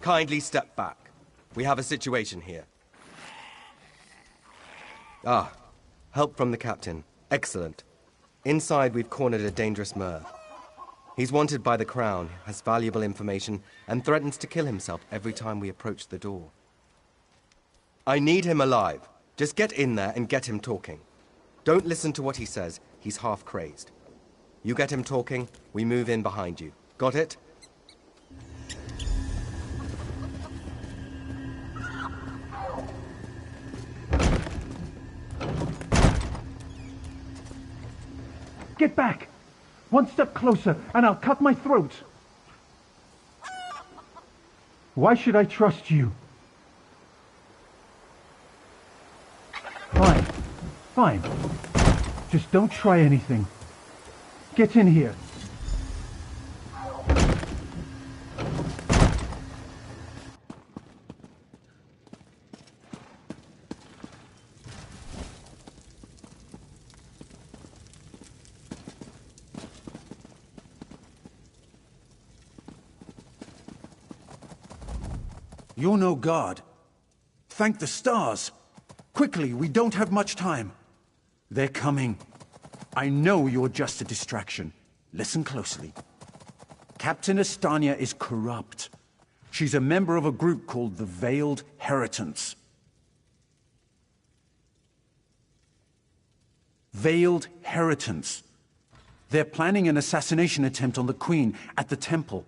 S22: Kindly step back. We have a situation here. Ah, help from the captain. Excellent. Inside, we've cornered a dangerous Mer. He's wanted by the Crown, has valuable information, and threatens to kill himself every time we approach the door. I need him alive. Just get in there and get him talking. Don't listen to what he says. He's half crazed. You get him talking, we move in behind you. Got it?
S23: Get back! One step closer, and I'll cut my throat! Why should I trust you? Fine. Fine. Just don't try anything. Get in here.
S1: You're no god. Thank the stars. Quickly, we don't have much time. They're coming. I know you're just a distraction. Listen closely. Captain Estania is corrupt. She's a member of a group called the Veiled Heritants. Veiled Heritants. They're planning an assassination attempt on the Queen at the temple.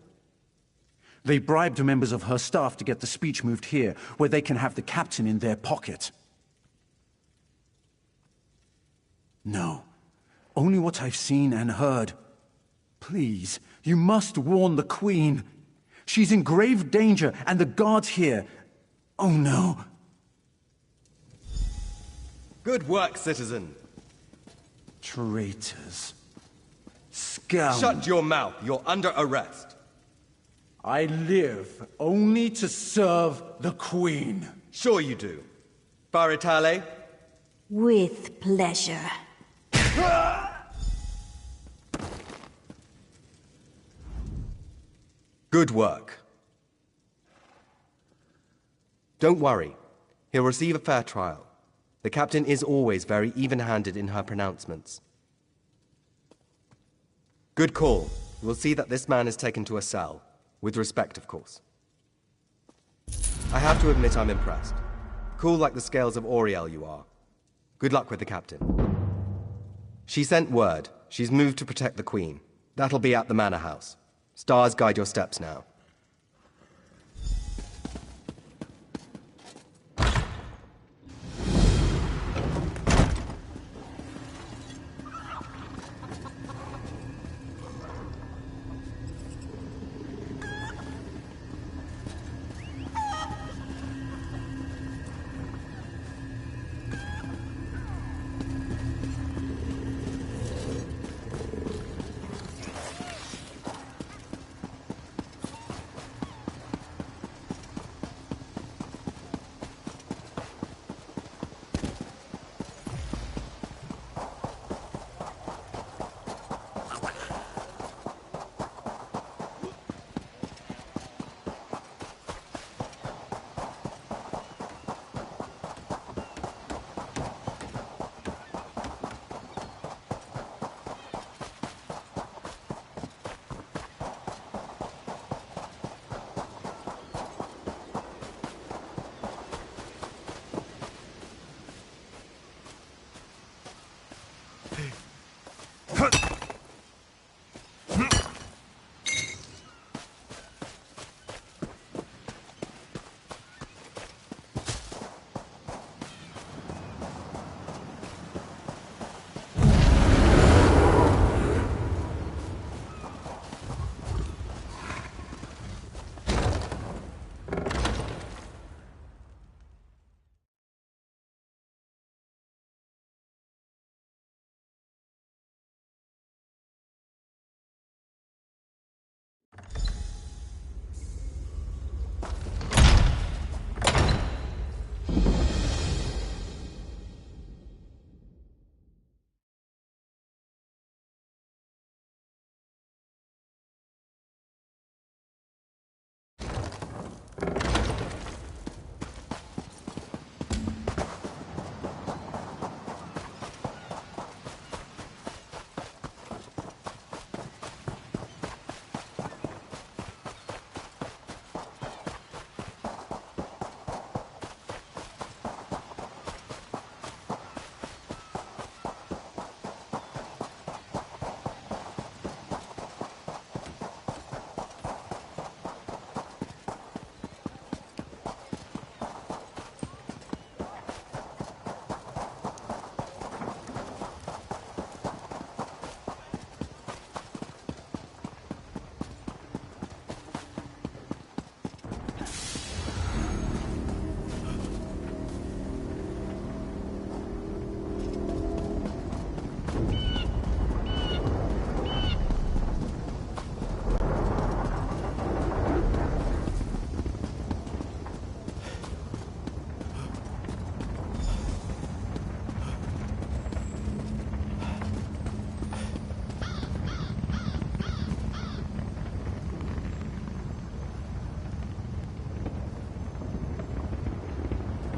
S1: They bribed members of her staff to get the speech moved here, where they can have the captain in their pocket. No, only what I've seen and heard. Please, you must warn the Queen. She's in grave danger, and the guards here. Oh no.
S22: Good work, citizen.
S1: Traitors. Scum.
S22: Shut your mouth. You're under arrest.
S1: I live only to serve the Queen.
S22: Sure you do. Baritale?
S14: With pleasure.
S22: Good work. Don't worry. He'll receive a fair trial. The captain is always very even-handed in her pronouncements. Good call. We'll see that this man is taken to a cell. With respect, of course. I have to admit I'm impressed. Cool like the scales of Auriel you are. Good luck with the captain. She sent word. She's moved to protect the Queen. That'll be at the Manor House. Stars guide your steps now.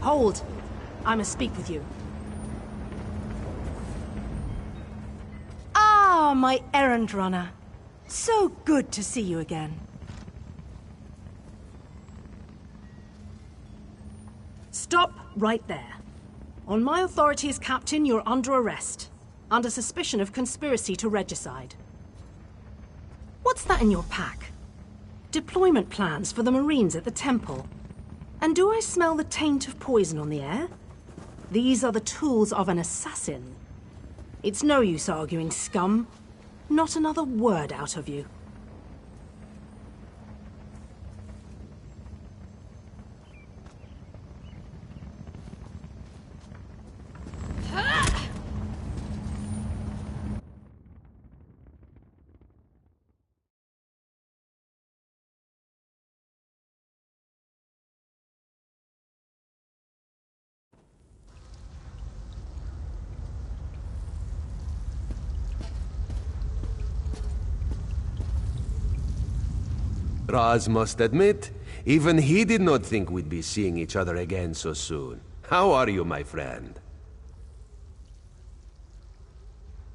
S15: Hold! I must speak with you. Ah, my errand runner. So good to see you again. Stop right there. On my authority as captain, you're under arrest, under suspicion of conspiracy to regicide. What's that in your pack? Deployment plans for the Marines at the temple. And do I smell the taint of poison on the air? These are the tools of an assassin. It's no use arguing, scum. Not another word out of you.
S2: Raz must admit, even he did not think we'd be seeing each other again so soon. How are you, my friend?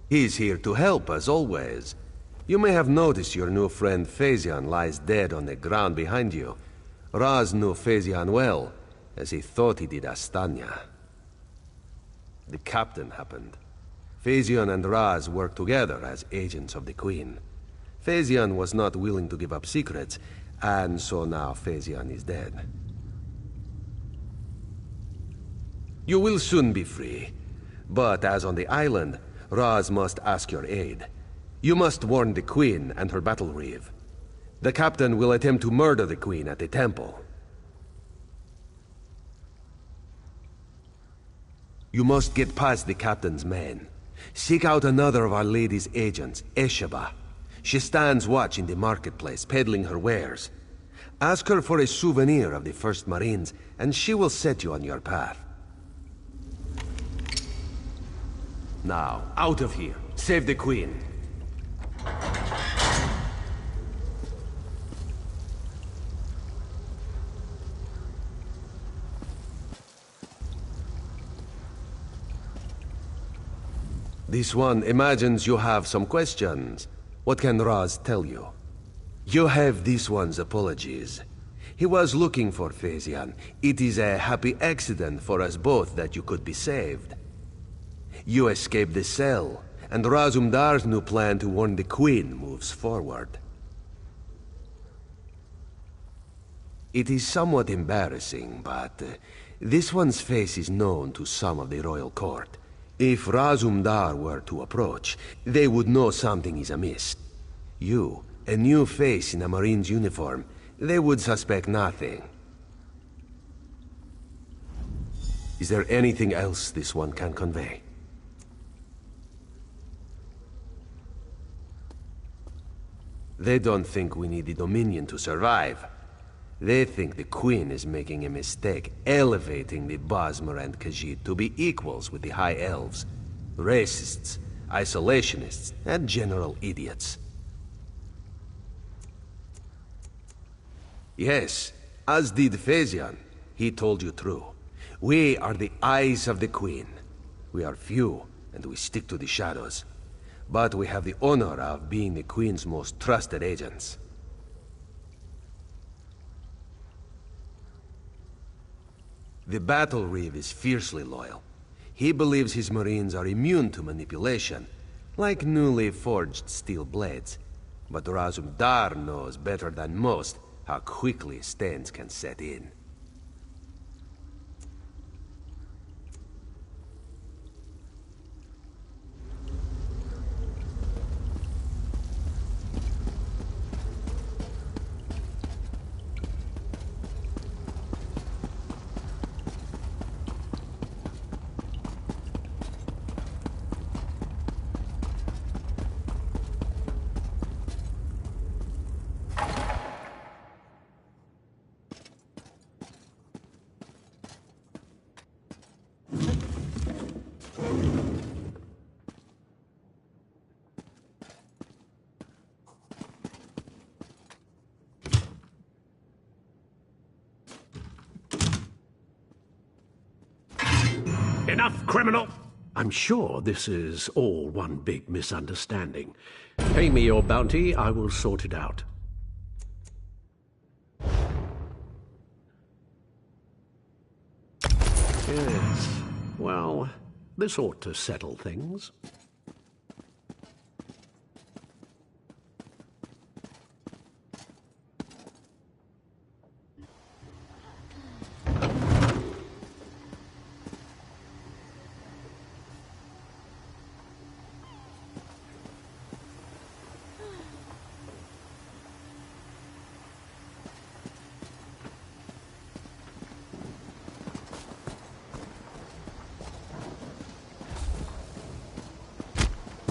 S2: He's here to help, as always. You may have noticed your new friend Phaezion lies dead on the ground behind you. Raz knew Phaezion well, as he thought he did Astanya. The captain happened. Phaezion and Raz worked together as agents of the Queen. Phaezion was not willing to give up secrets, and so now Phaezion is dead. You will soon be free, but as on the island, Raz must ask your aid. You must warn the Queen and her battle reeve. The captain will attempt to murder the Queen at the temple. You must get past the captain's men. Seek out another of Our Lady's agents, Esheba. She stands watch in the marketplace, peddling her wares. Ask her for a souvenir of the First Marines, and she will set you on your path. Now, out of here. Save the Queen. This one imagines you have some questions. What can Raz tell you? You have this one's apologies. He was looking for Phaezion. It is a happy accident for us both that you could be saved. You escaped the cell, and Razumdar's new plan to warn the Queen moves forward. It is somewhat embarrassing, but this one's face is known to some of the royal court. If Razumdar were to approach, they would know something is amiss. You, a new face in a Marine's uniform, they would suspect nothing. Is there anything else this one can convey? They don't think we need the Dominion to survive. They think the Queen is making a mistake, elevating the Bosmer and Khajiit to be equals with the High Elves. Racists, isolationists, and general idiots. Yes, as did Phaezian. He told you true. We are the eyes of the Queen. We are few, and we stick to the shadows. But we have the honor of being the Queen's most trusted agents. The Battle Reeve is fiercely loyal. He believes his Marines are immune to manipulation, like newly forged steel blades. But Razumdar knows better than most how quickly stains can set in.
S6: Enough, criminal! I'm sure this is all one big misunderstanding. Pay me your bounty, I will sort it out. Yes, well, this ought to settle things.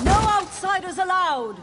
S11: Outsiders allowed!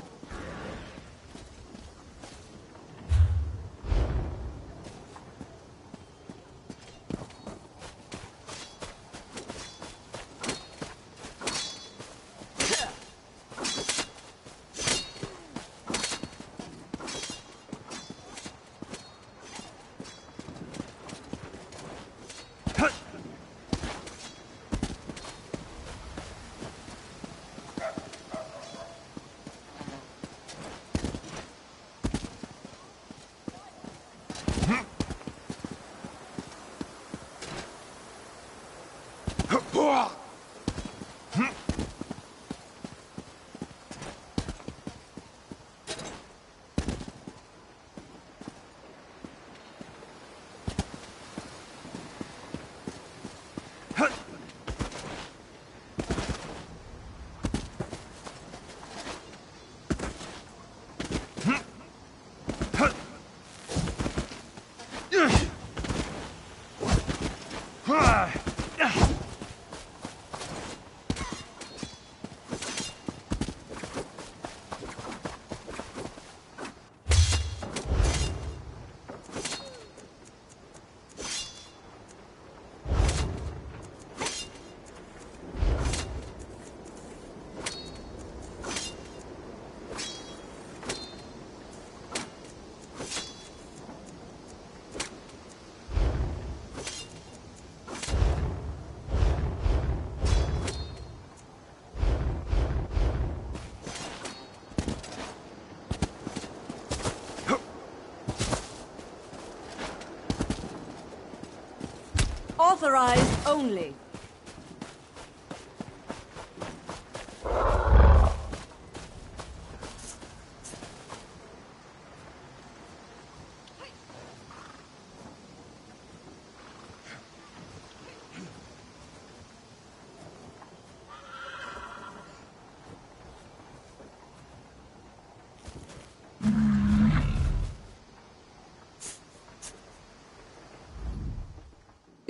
S11: Authorized only.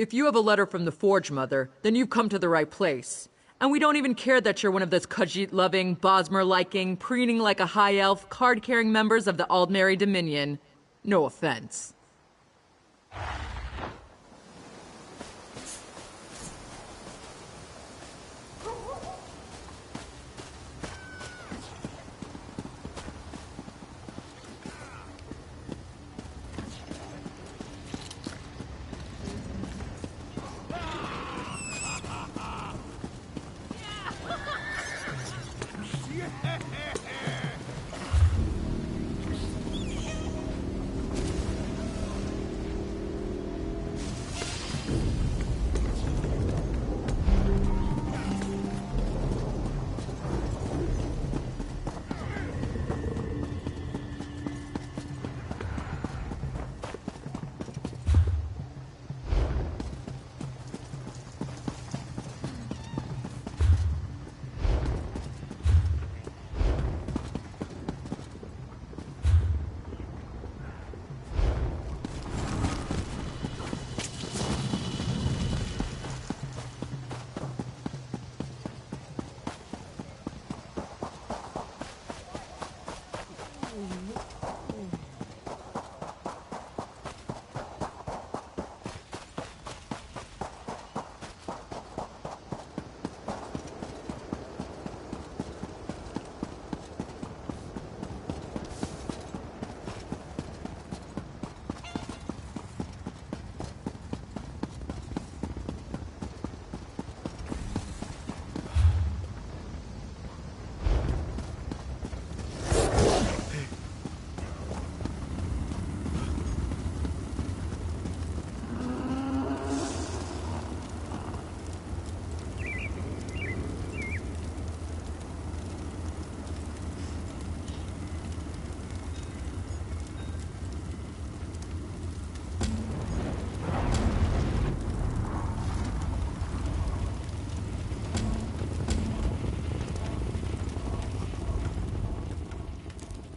S4: If you have a letter from the Forge Mother, then you've come to the right place. And we don't even care that you're one of those Khajiit-loving, Bosmer-liking, preening like a high elf, card-carrying members of the Aldmeri Dominion. No offense.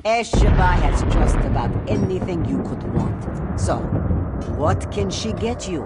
S11: Esheba has just about anything you could want. So, what can she get you?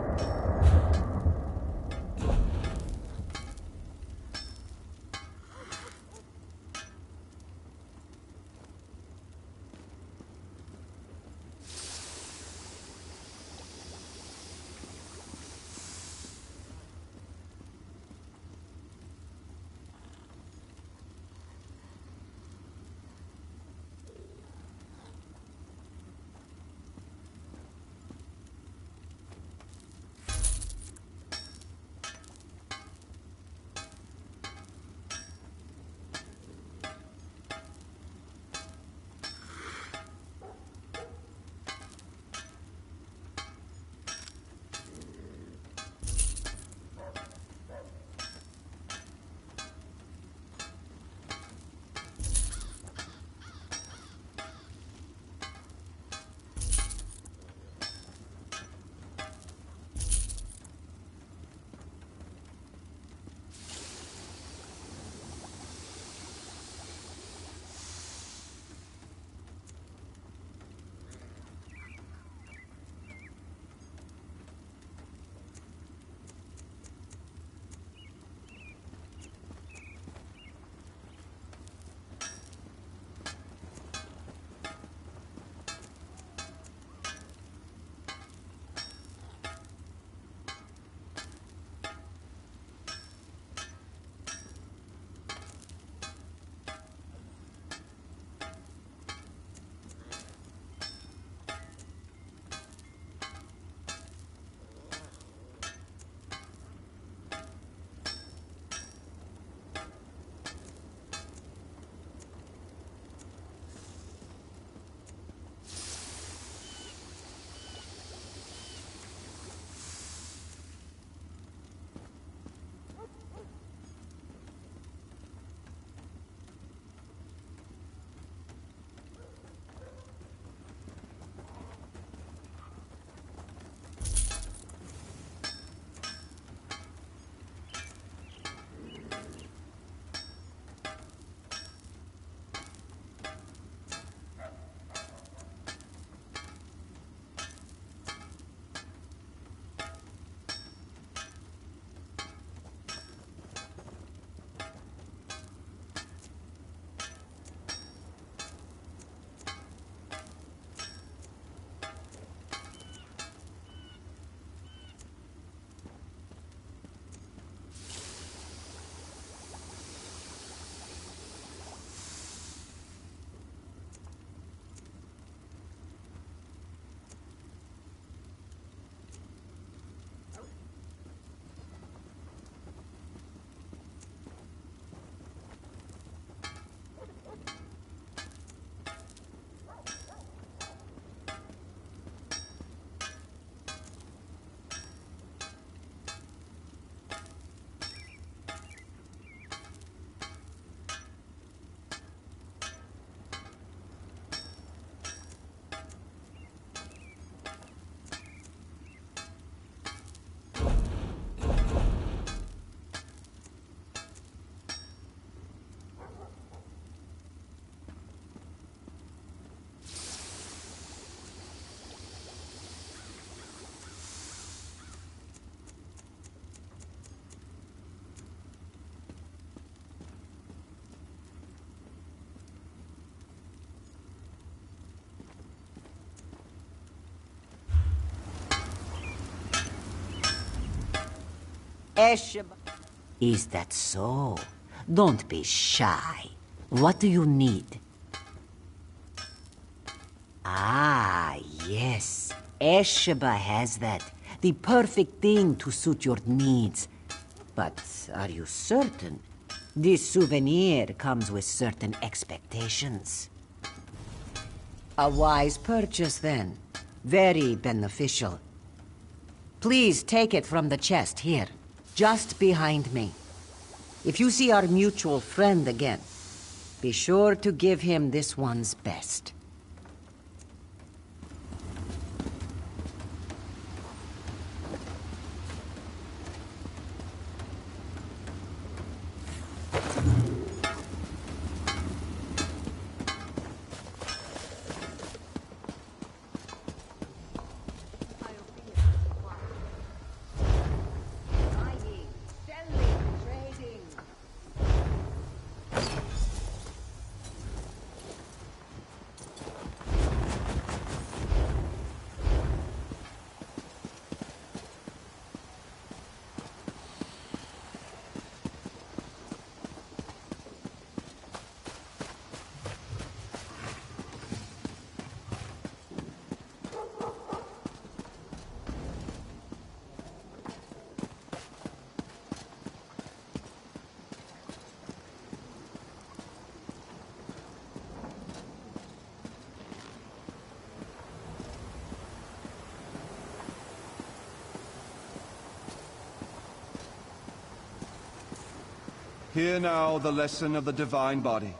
S11: Esheba. Is that so? Don't be shy. What do you need? Ah, yes. Esheba has that. The perfect thing to suit your needs. But are you certain? This souvenir comes with certain expectations. A wise purchase, then. Very beneficial. Please take it from the chest here, just behind me. If you see our mutual friend again, be sure to give him this one's best.
S9: Hear now the lesson of the divine body.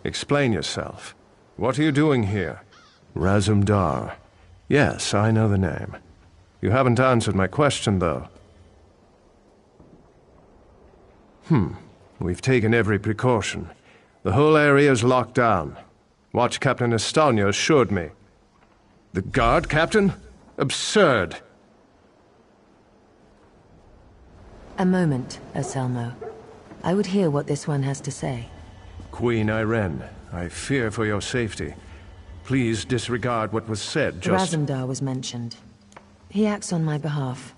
S2: Explain yourself. What are you doing here? Razumdar. Yes, I know the name. You haven't answered my question, though. We've taken every precaution. The whole area is locked down. Watch Captain Estonia assured me. The guard, Captain? Absurd!
S10: A moment, Anselmo. I would hear what this one has to say.
S2: Queen Irene, I fear for your safety. Please disregard what was said, just—
S10: Razumdar was mentioned. He acts on my behalf.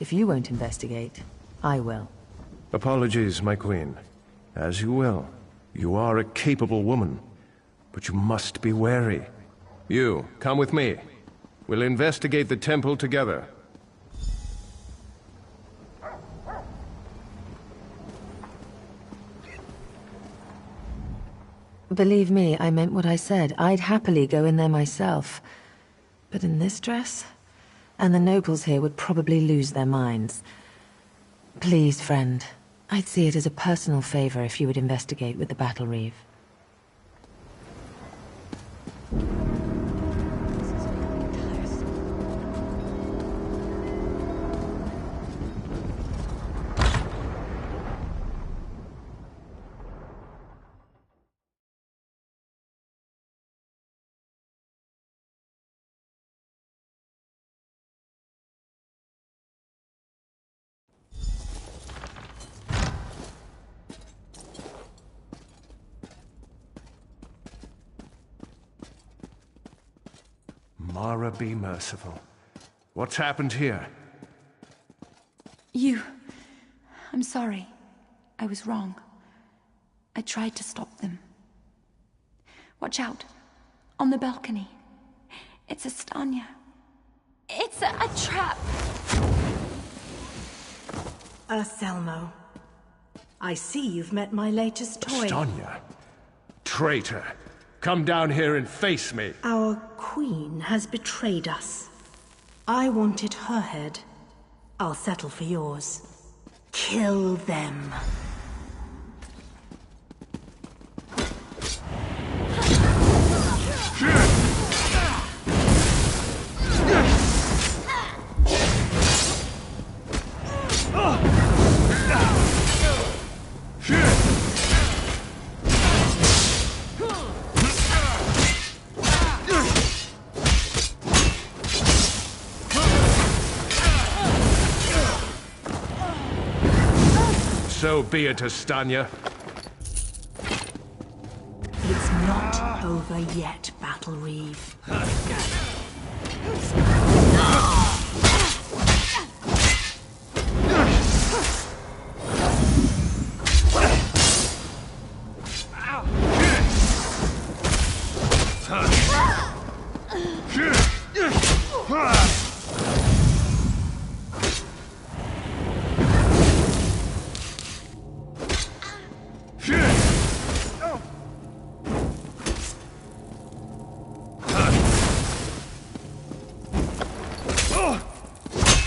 S10: If you won't investigate, I will.
S2: Apologies, my queen. As you will. You are a capable woman. But you must be wary. You, come with me. We'll investigate the temple together.
S10: Believe me, I meant what I said. I'd happily go in there myself. But in this dress? And the nobles here would probably lose their minds. Please, friend. I'd see it as a personal favor if you would investigate with the Battle Reeve.
S2: Mara, be merciful. What's happened here?
S8: I'm sorry. I was wrong. I tried to stop them. Watch out. On the balcony. It's Estonia. It's a trap!
S15: Anselmo. I see you've met my latest toy.
S2: Estonia? Traitor! Come down here and face me!
S15: Our queen has betrayed us. I wanted her head. I'll settle for yours. Kill them.
S6: So be it, Astanya.
S15: It's not over yet, Battle Reeve.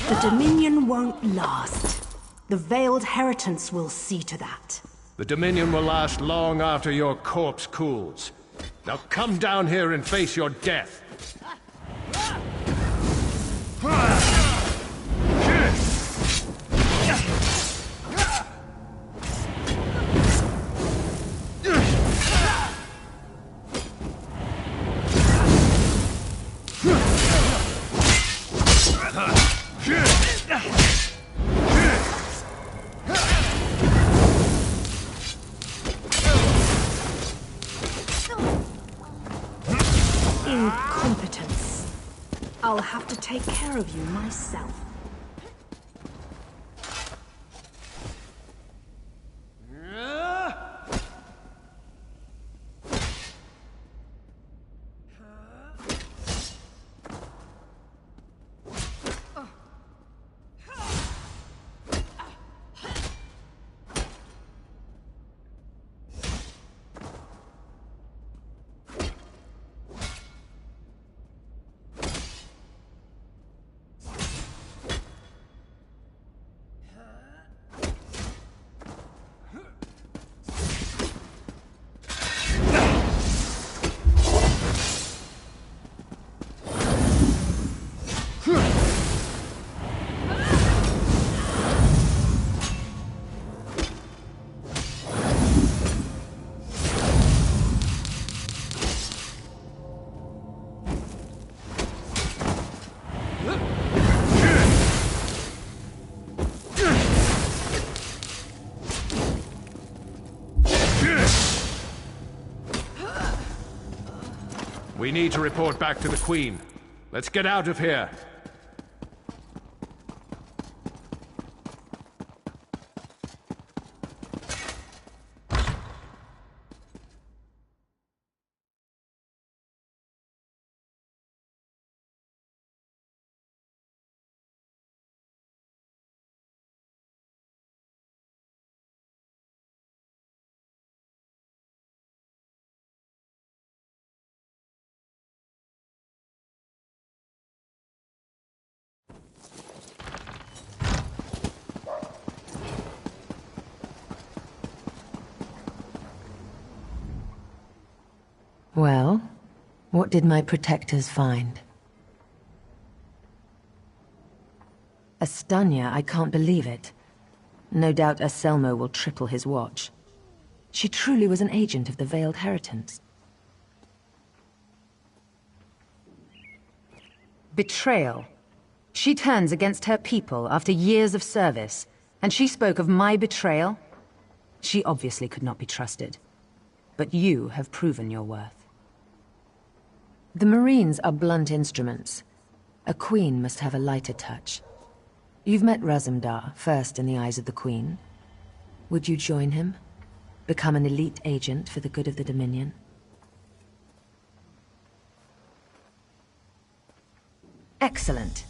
S15: The Dominion won't last. The Veiled Heritance will see to that.
S6: The Dominion will last long after your corpse cools. Now come down here and face your death.
S15: Incompetence. I'll have to take care of you myself.
S6: We need to report back to the Queen. Let's get out of here.
S10: Well, what did my protectors find? Astanya, I can't believe it. No doubt Anselmo will triple his watch. She truly was an agent of the Veiled Heritance.
S12: Betrayal. She turns against her people after years of service, and she spoke of my betrayal? She obviously could not be trusted. But you have proven your worth. The Marines are blunt instruments. A queen must have a lighter touch. You've met Razumdar, first in the eyes of the Queen. Would you join him? Become an elite agent for the good of the Dominion? Excellent.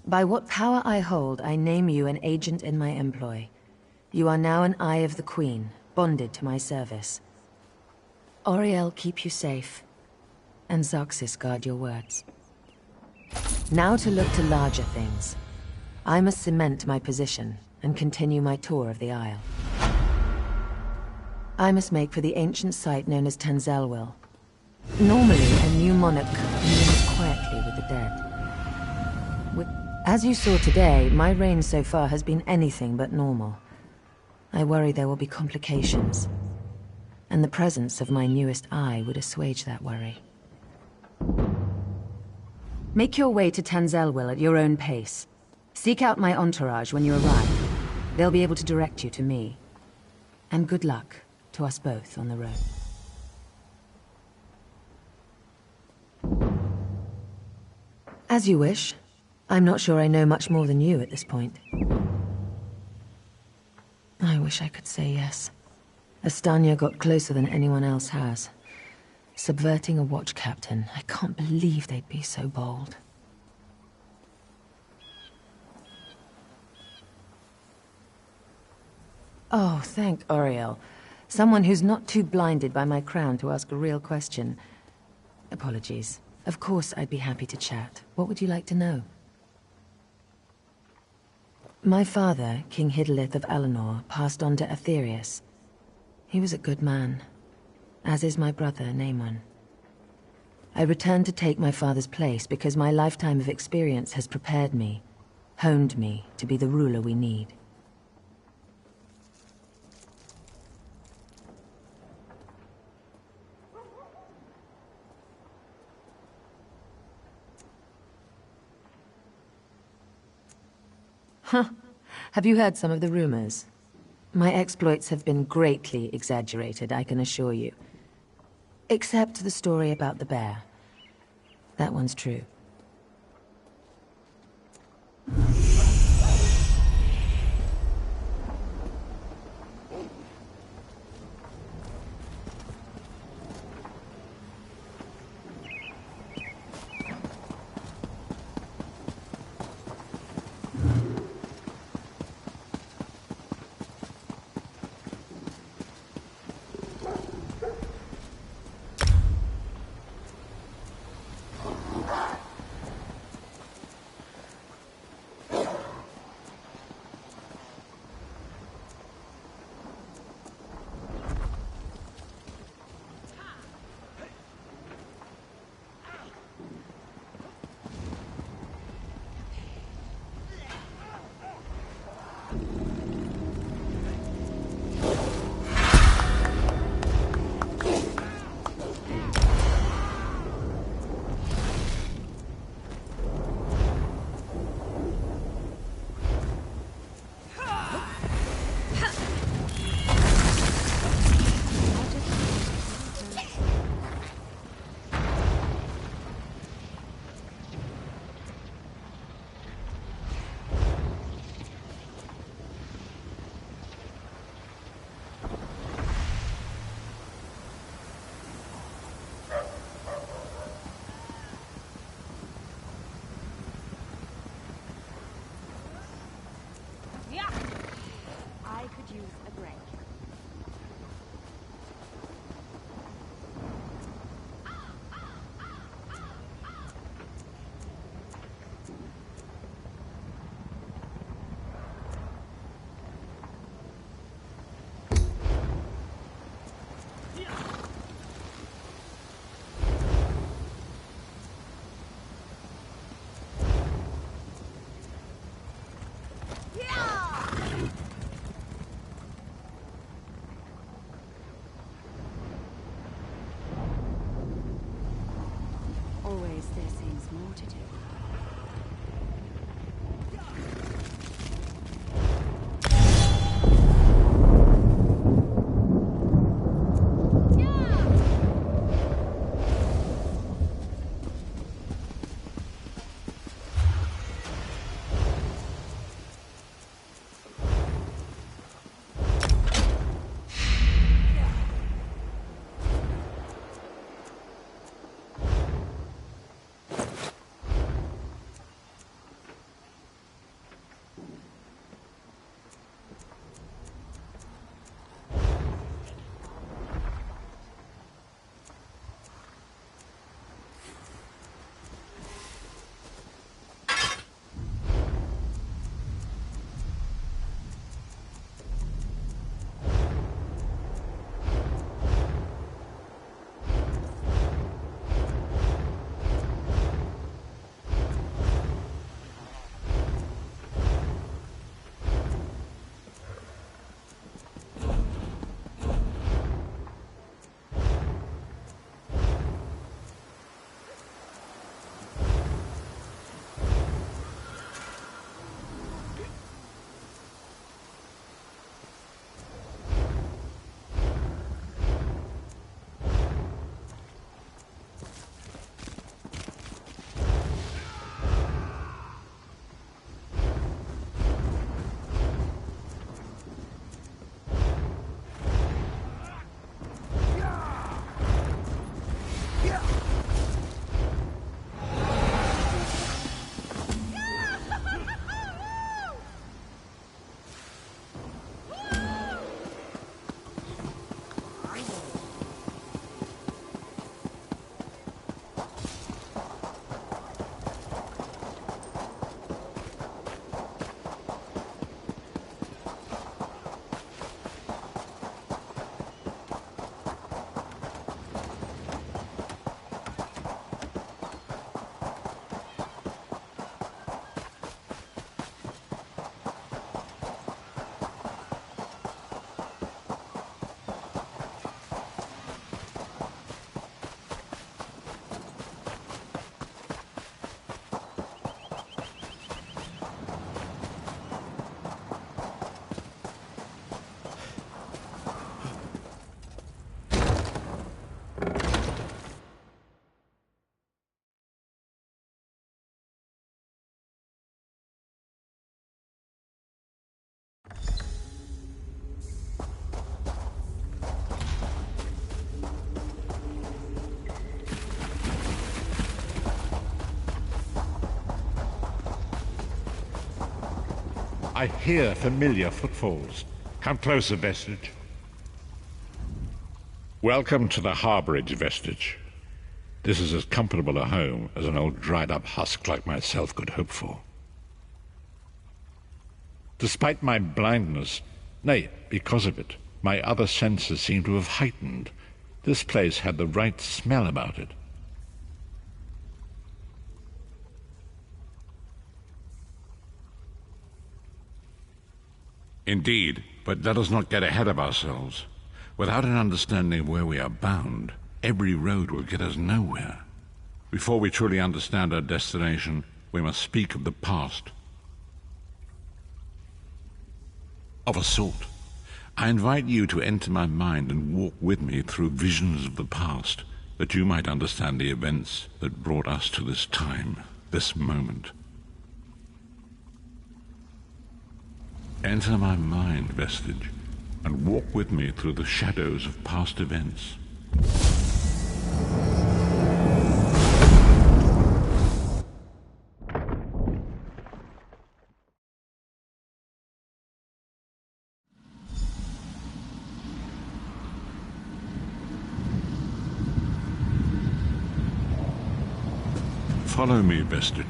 S12: By what power I hold, I name you an agent in my employ. You are now an Eye of the Queen, bonded to my service. Auriel keep you safe, and Xerxes guard your words. Now to look to larger things. I must cement my position and continue my tour of the Isle. I must make for the ancient site known as Tamriel. Normally, a new monarch communes quietly with the dead. As you saw today, my reign so far has been anything but normal. I worry there will be complications, and the presence of my newest eye would assuage that worry. Make your way to Tamriel at your own pace. Seek out my entourage when you arrive. They'll be able to direct you to me. And good luck to us both on the road. As you wish. I'm not sure I know much more than you at this point. I wish I could say yes. Astanya got closer than anyone else has. Subverting a watch captain. I can't believe they'd be so bold. Oh, thank Oriel. Someone who's not too blinded by my crown to ask a real question. Apologies. Of course I'd be happy to chat. What would you like to know? My father, King Hidalith of Alinor, passed on to Aetherius. He was a good man, as is my brother, Naemon. I returned to take my father's place because my lifetime of experience has prepared me, honed me to be the ruler we need. Huh. Have you heard some of the rumors? My exploits have been greatly exaggerated, I can assure you. Except the story about the bear. That one's true.
S20: Always there seems more to do.
S21: I hear familiar footfalls. Come closer, Vestige. Welcome to the harborage, Vestige. This is as comfortable a home as an old dried-up husk like myself could hope for. Despite my blindness, nay, because of it, my other senses seem to have heightened. This place had the right smell about it. Indeed, but let us not get ahead of ourselves. Without an understanding of where we are bound, every road will get us nowhere. Before we truly understand our destination, we must speak of the past. Of a sort. I invite you to enter my mind and walk with me through visions of the past, that you might understand the events that brought us to this time, this moment. Enter my mind, Vestige, and walk with me through the shadows of past events. Follow me, Vestige,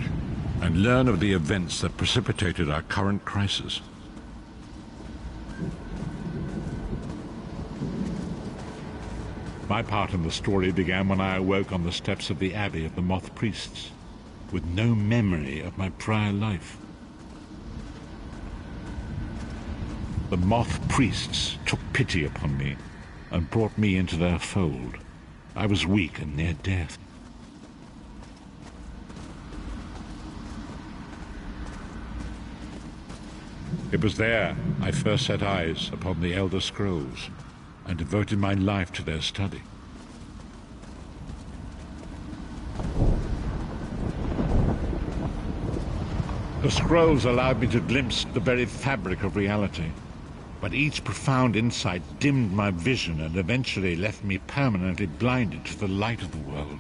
S21: and learn of the events that precipitated our current crisis. My part in the story began when I awoke on the steps of the Abbey of the Moth Priests, with no memory of my prior life. The Moth Priests took pity upon me and brought me into their fold. I was weak and near death. It was there I first set eyes upon the Elder Scrolls and devoted my life to their study. The scrolls allowed me to glimpse the very fabric of reality, but each profound insight dimmed my vision and eventually left me permanently blinded to the light of the world.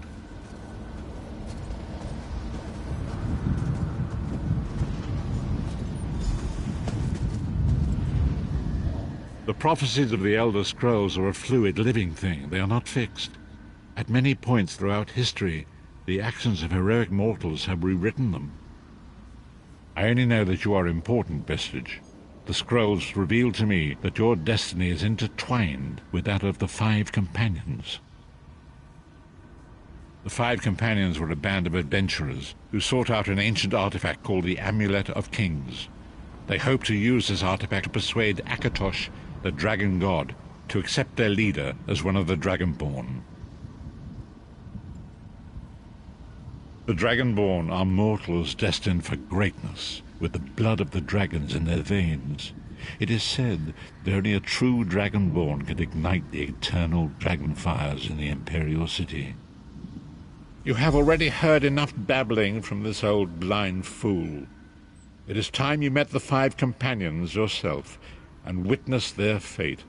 S21: The prophecies of the Elder Scrolls are a fluid, living thing. They are not fixed. At many points throughout history, the actions of heroic mortals have rewritten them. I only know that you are important, Vestige. The scrolls reveal to me that your destiny is intertwined with that of the Five Companions. The Five Companions were a band of adventurers who sought out an ancient artifact called the Amulet of Kings. They hoped to use this artifact to persuade Akatosh, the dragon god, to accept their leader as one of the Dragonborn. The Dragonborn are mortals destined for greatness, with the blood of the dragons in their veins. It is said that only a true Dragonborn can ignite the eternal dragon fires in the Imperial City. You have already heard enough babbling from this old blind fool. It is time you met the Five Companions yourself and witnessed their fate.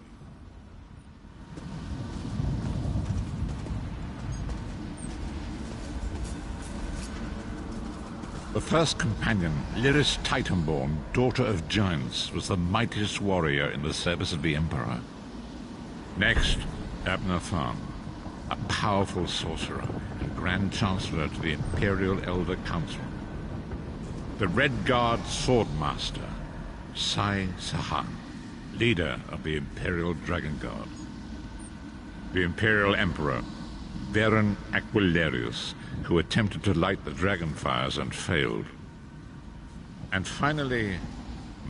S21: The first companion, Lyris Titanborn, daughter of giants, was the mightiest warrior in the service of the Emperor. Next, Abner Tharn, a powerful sorcerer and Grand Chancellor to the Imperial Elder Council. The Red Guard Swordmaster, Sai Sahan, leader of the Imperial Dragon Guard. The Imperial Emperor, Varen Aquilarius, who attempted to light the dragon fires and failed. And finally,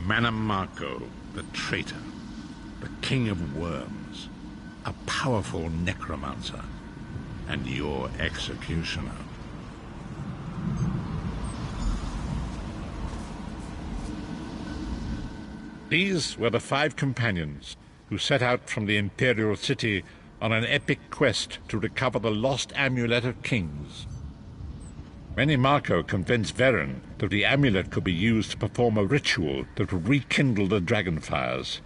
S21: Manamako, the traitor, the King of Worms, a powerful necromancer, and your executioner. These were the Five Companions who set out from the Imperial City on an epic quest to recover the lost Amulet of Kings. Manamako convinced Varen that the amulet could be used to perform a ritual that would rekindle the dragon fires.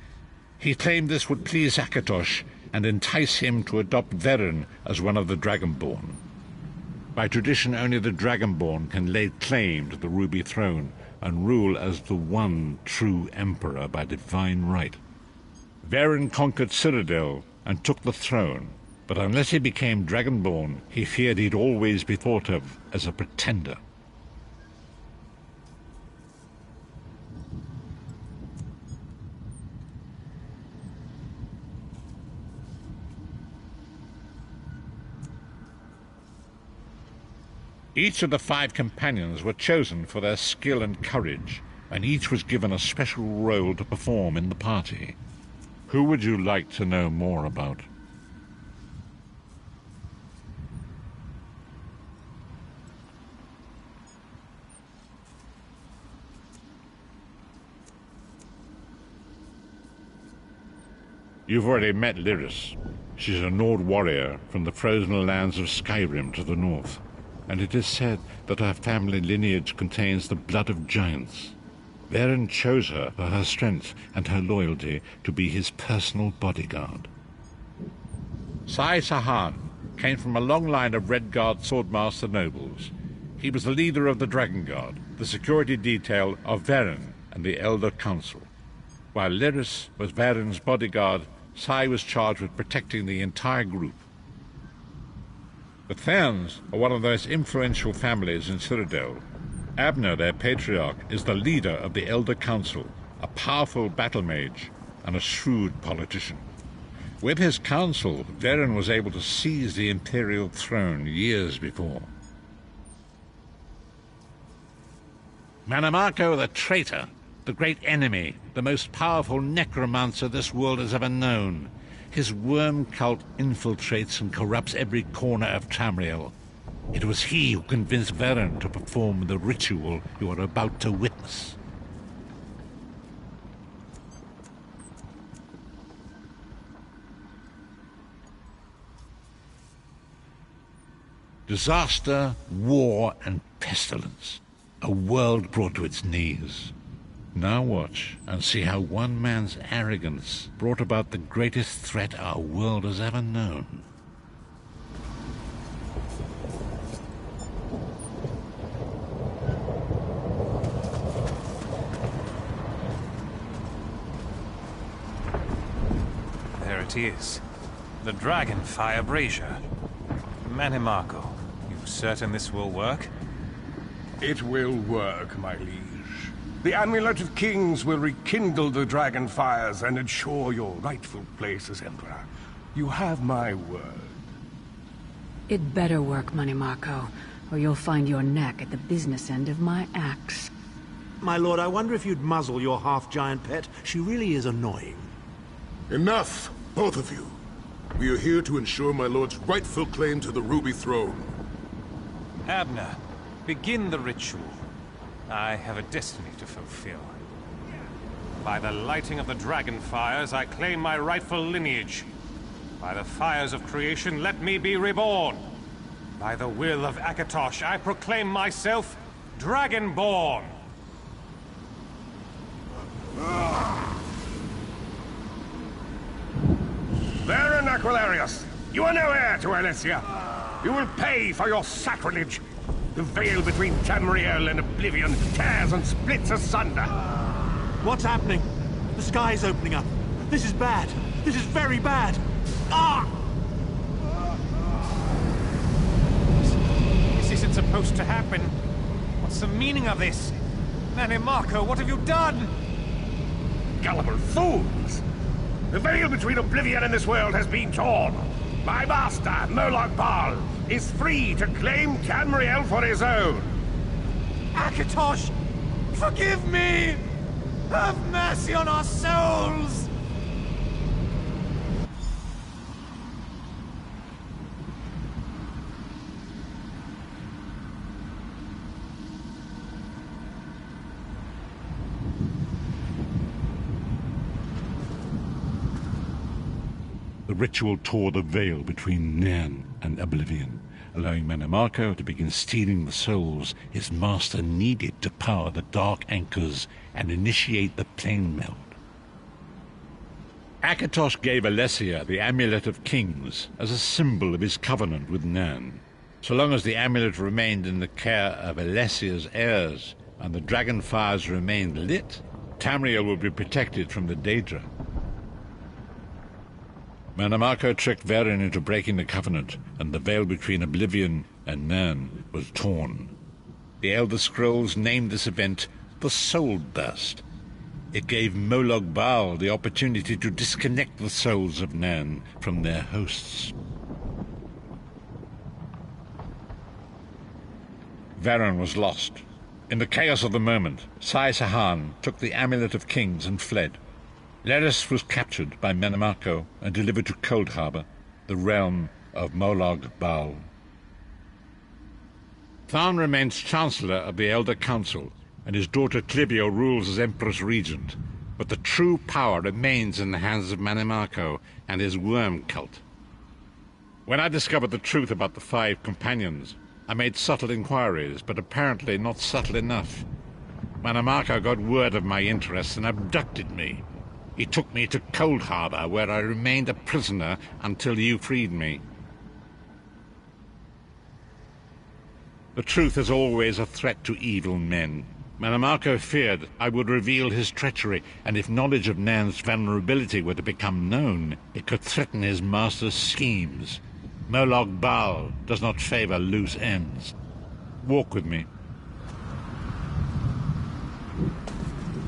S21: He claimed this would please Akatosh and entice him to adopt Varen as one of the Dragonborn. By tradition, only the Dragonborn can lay claim to the Ruby Throne, and rule as the one true emperor by divine right. Varen conquered Cyrodiil and took the throne, but unless he became Dragonborn, he feared he'd always be thought of as a pretender. Each of the 5 companions were chosen for their skill and courage, and each was given a special role to perform in the party. Who would you like to know more about? You've already met Lyris. She's a Nord warrior from the frozen lands of Skyrim to the north, and it is said that her family lineage contains the blood of giants. Varen chose her for her strength and her loyalty to be his personal bodyguard. Sai Sahan came from a long line of Red Guard swordmaster nobles. He was the leader of the Dragon Guard, the security detail of Varen and the Elder Council. While Lyris was Varen's bodyguard, Sai was charged with protecting the entire group. The Therns are one of the most influential families in Cyrodiil. Abner, their patriarch, is the leader of the Elder Council, a powerful battle mage and a shrewd politician. With his council, Varen was able to seize the imperial throne years before. Mannimarco the traitor, the great enemy, the most powerful necromancer this world has ever known. His worm cult infiltrates and corrupts every corner of Tamriel. It was he who convinced Varen to perform the ritual you are about to witness. Disaster, war, and pestilence. A world brought to its knees. Now watch and see how one man's arrogance brought about the greatest threat our world has ever known.
S16: There it is. The Dragonfire Brazier. Mannimarco, you certain this will work?
S5: It will work, my liege. The Amulet of Kings will rekindle the dragon fires and ensure your rightful place as Emperor. You have my word.
S12: It better work, Mannimarco, or you'll find your neck at the business end of my axe.
S17: My lord, I wonder if you'd muzzle your half-giant pet. She really is annoying.
S7: Enough, both of you. We are here to ensure my lord's rightful claim to the Ruby Throne.
S16: Abner, begin the ritual. I have a destiny to fulfill. By the lighting of the dragon fires, I claim my rightful lineage. By the fires of creation, let me be reborn. By the will of Akatosh, I proclaim myself Dragonborn.
S5: Varen Aquilarius, you are no heir to Alesia. You will pay for your sacrilege. The veil between Tamriel and Oblivion tears and splits asunder.
S17: What's happening? The sky's opening up. This is bad. This is very bad. Ah!
S16: This isn't supposed to happen. What's the meaning of this? Mannimarco, what have you done?
S5: Gullible fools! The veil between Oblivion and this world has been torn. My master, Moloch Baal, is free to claim Tamriel for his own.
S16: Akatosh, forgive me! Have mercy on our souls!
S21: The ritual tore the veil between Nairn and Oblivion, allowing Mannimarco to begin stealing the souls his master needed to power the Dark Anchors and initiate the plane meld. Akatosh gave Alesia the Amulet of Kings as a symbol of his covenant with Nairn. So long as the amulet remained in the care of Alesia's heirs, and the dragon fires remained lit, Tamriel would be protected from the Daedra. Manamako tricked Varen into breaking the Covenant, and the veil between Oblivion and Nirn was torn. The Elder Scrolls named this event the Soul Burst. It gave Molag Bal the opportunity to disconnect the souls of Nirn from their hosts. Varen was lost. In the chaos of the moment, Sai Sahan took the Amulet of Kings and fled. Leris was captured by Manamako and delivered to Cold Harbor, the realm of Molag Bal. Tharn remains Chancellor of the Elder Council, and his daughter Clibio rules as Empress Regent, but the true power remains in the hands of Manamako and his worm cult. When I discovered the truth about the 5 companions, I made subtle inquiries, but apparently not subtle enough. Manamako got word of my interests and abducted me. He took me to Cold Harbor, where I remained a prisoner until you freed me. The truth is always a threat to evil men. Manamako feared I would reveal his treachery, and if knowledge of Nan's vulnerability were to become known, it could threaten his master's schemes. Molag Bal does not favor loose ends. Walk with me.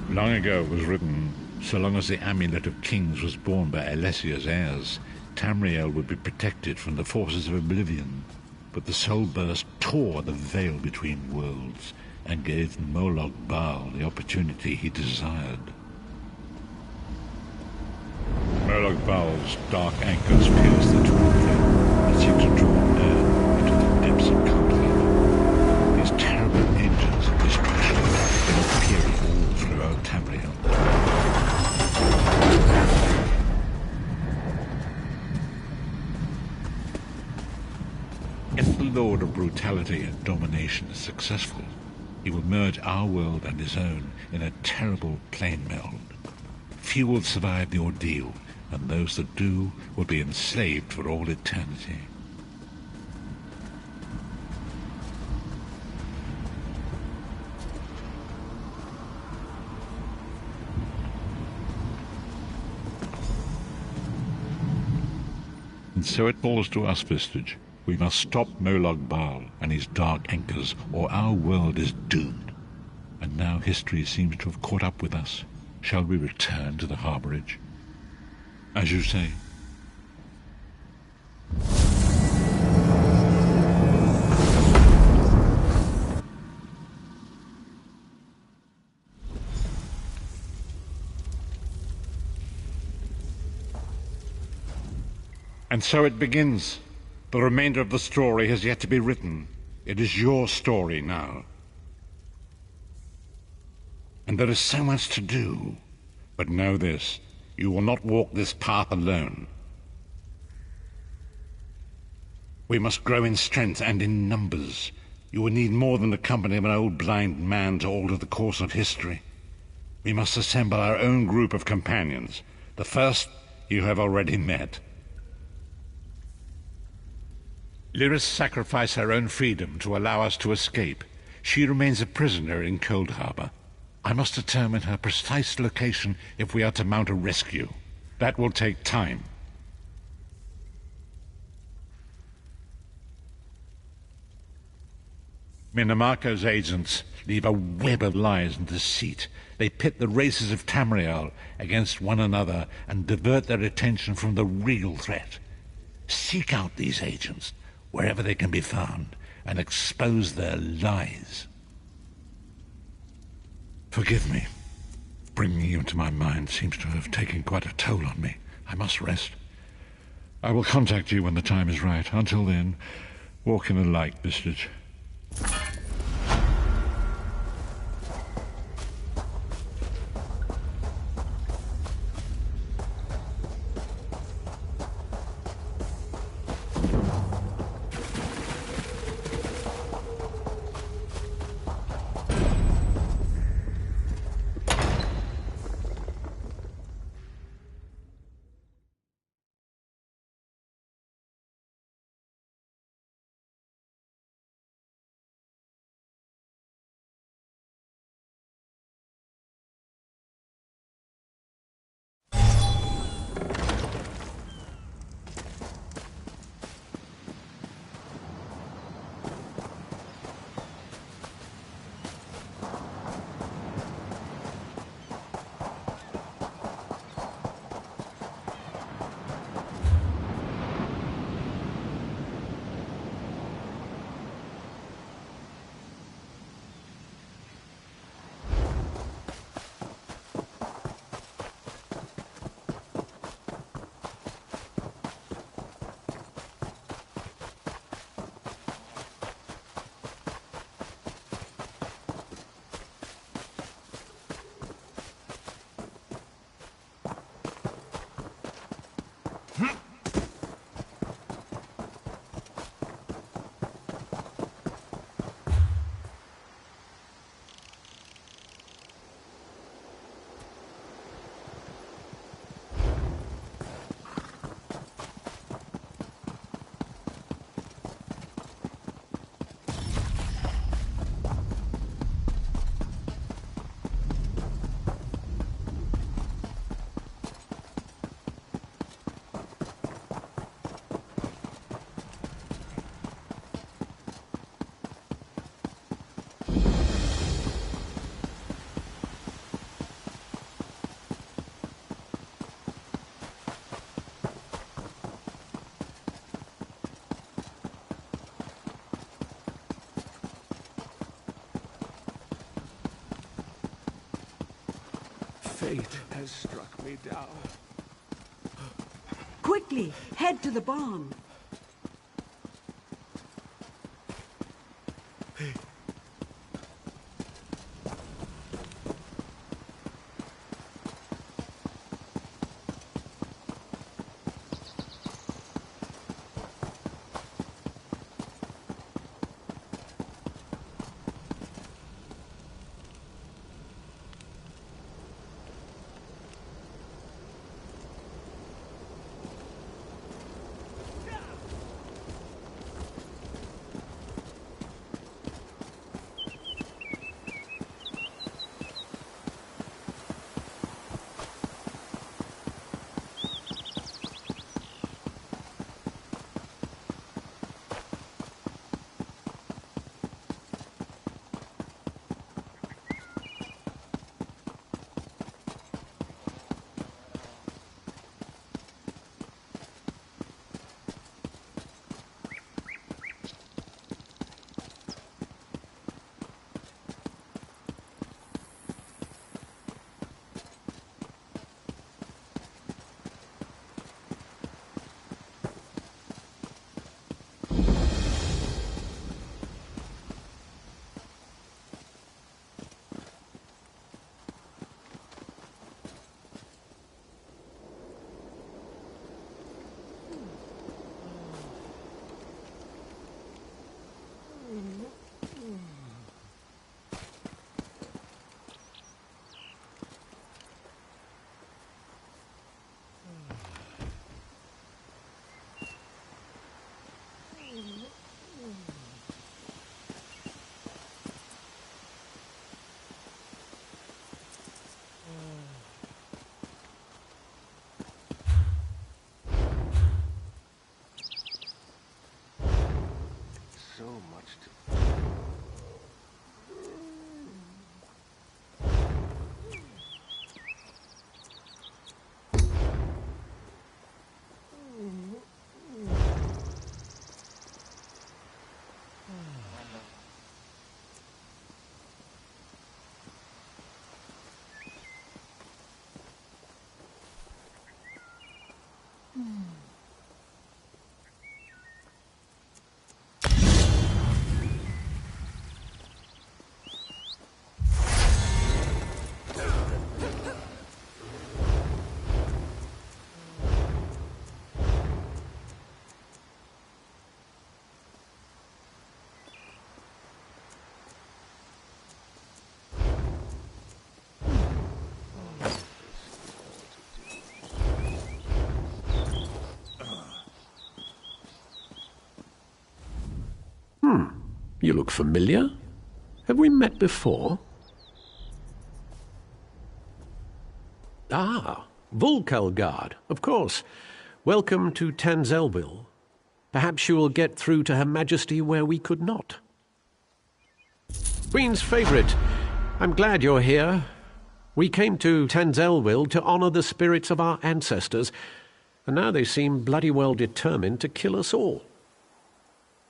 S21: Long ago it was written, so long as the Amulet of Kings was borne by Alessia's heirs, Tamriel would be protected from the forces of Oblivion. But the Soul Burst tore the veil between worlds and gave Molag Bal the opportunity he desired. Molag Bal's dark anchors pierced the torn veil and seemed to draw Nirn into the depths of Cold Harbor. These terrible engines of destruction appeared all throughout Tamriel. If the Lord of Brutality and Domination is successful, he will merge our world and his own in a terrible plane meld. Few will survive the ordeal, and those that do will be enslaved for all eternity. And so it falls to us, Vistage. We must stop Molag Bal and his dark anchors, or our world is doomed. And now history seems to have caught up with us. Shall we return to the harborage? As you say. And so it begins. The remainder of the story has yet to be written. It is your story now. And there is so much to do. But know this, you will not walk this path alone. We must grow in strength and in numbers. You will need more than the company of an old blind man to alter the course of history. We must assemble our own group of companions. The first you have already met. Lyris sacrificed her own freedom to allow us to escape. She remains a prisoner in Cold Harbor. I must determine her precise location if we are to mount a rescue. That will take time. Minamako's agents leave a web of lies and deceit. They pit the races of Tamriel against one another and divert their attention from the real threat. Seek out these agents, wherever they can be found, and expose their lies. Forgive me. Bringing you into my mind seems to have taken quite a toll on me. I must rest. I will contact you when the time is right. Until then, walk in the light, Vistage.
S6: Fate has struck me down.
S3: Quickly, head to the barn.
S6: So much to... You look familiar. Have we met before? Ah, Volkelgard, of course. Welcome to Tamriel. Perhaps you will get through to Her Majesty where we could not. Queen's favourite, I'm glad you're here. We came to Tamriel to honour the spirits of our ancestors, and now they seem bloody well determined to kill us all.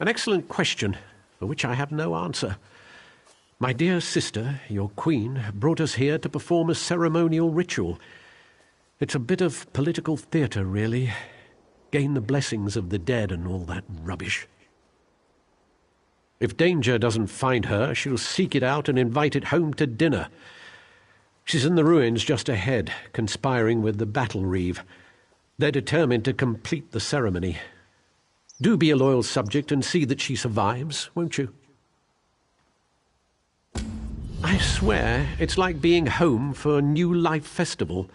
S6: An excellent question, for which I have no answer. My dear sister, your queen, brought us here to perform a ceremonial ritual. It's a bit of political theatre, really. Gain the blessings of the dead and all that rubbish. If danger doesn't find her, she'll seek it out and invite it home to dinner. She's in the ruins just ahead, conspiring with the battle reeve. They're determined to complete the ceremony. Do be a loyal subject and see that she survives, won't you? I swear, it's like being home for a New Life festival.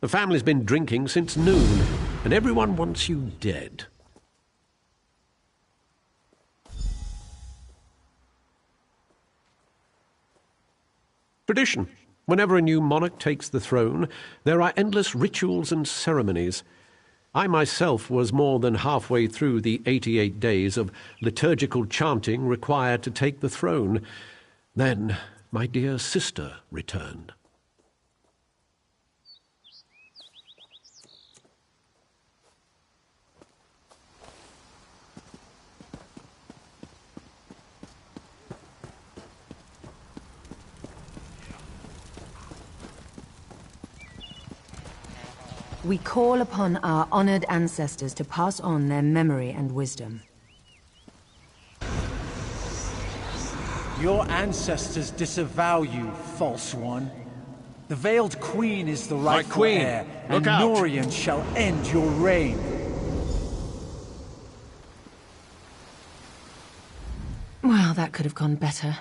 S6: The family's been drinking since noon, and everyone wants you dead. Tradition. Whenever a new monarch takes the throne, there are endless rituals and ceremonies. I myself was more than halfway through the 88 days of liturgical chanting required to take the throne. Then my dear sister returned.
S12: We call upon our honored ancestors to pass on their memory and wisdom.
S13: Your ancestors disavow you, false one. The Veiled Queen is the rightful heir, and Norian shall end your reign.
S12: Well, that could have gone better.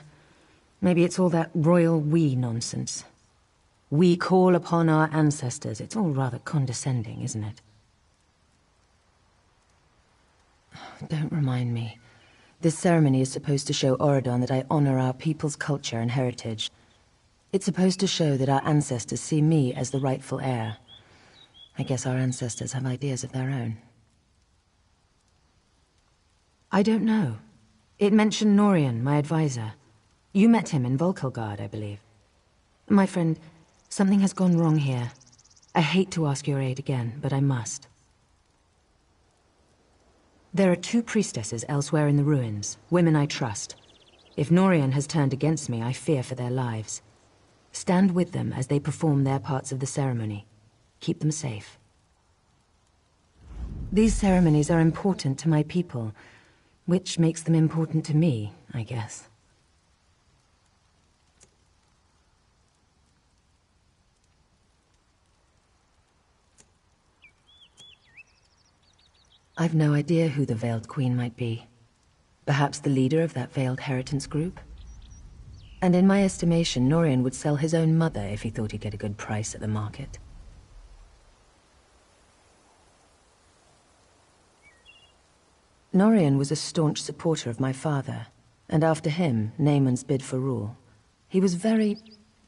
S12: Maybe it's all that royal we nonsense. We call upon our ancestors. It's all rather condescending, isn't it? Don't remind me. This ceremony is supposed to show Auridon that I honor our people's culture and heritage. It's supposed to show that our ancestors see me as the rightful heir. I guess our ancestors have ideas of their own. I don't know. It mentioned Norian, my advisor. You met him in Volkelgard, I believe. My friend, something has gone wrong here. I hate to ask your aid again, but I must. There are 2 priestesses elsewhere in the ruins, women I trust. If Norian has turned against me, I fear for their lives. Stand with them as they perform their parts of the ceremony. Keep them safe. These ceremonies are important to my people, which makes them important to me, I guess. I've no idea who the Veiled Queen might be. Perhaps the leader of that Veiled Heritance group? And in my estimation, Norian would sell his own mother if he thought he'd get a good price at the market. Norian was a staunch supporter of my father, and after him, Naaman's bid for rule. He was very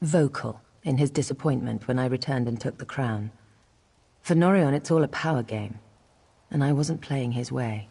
S12: vocal in his disappointment when I returned and took the crown. For Norian, it's all a power game, and I wasn't playing his way.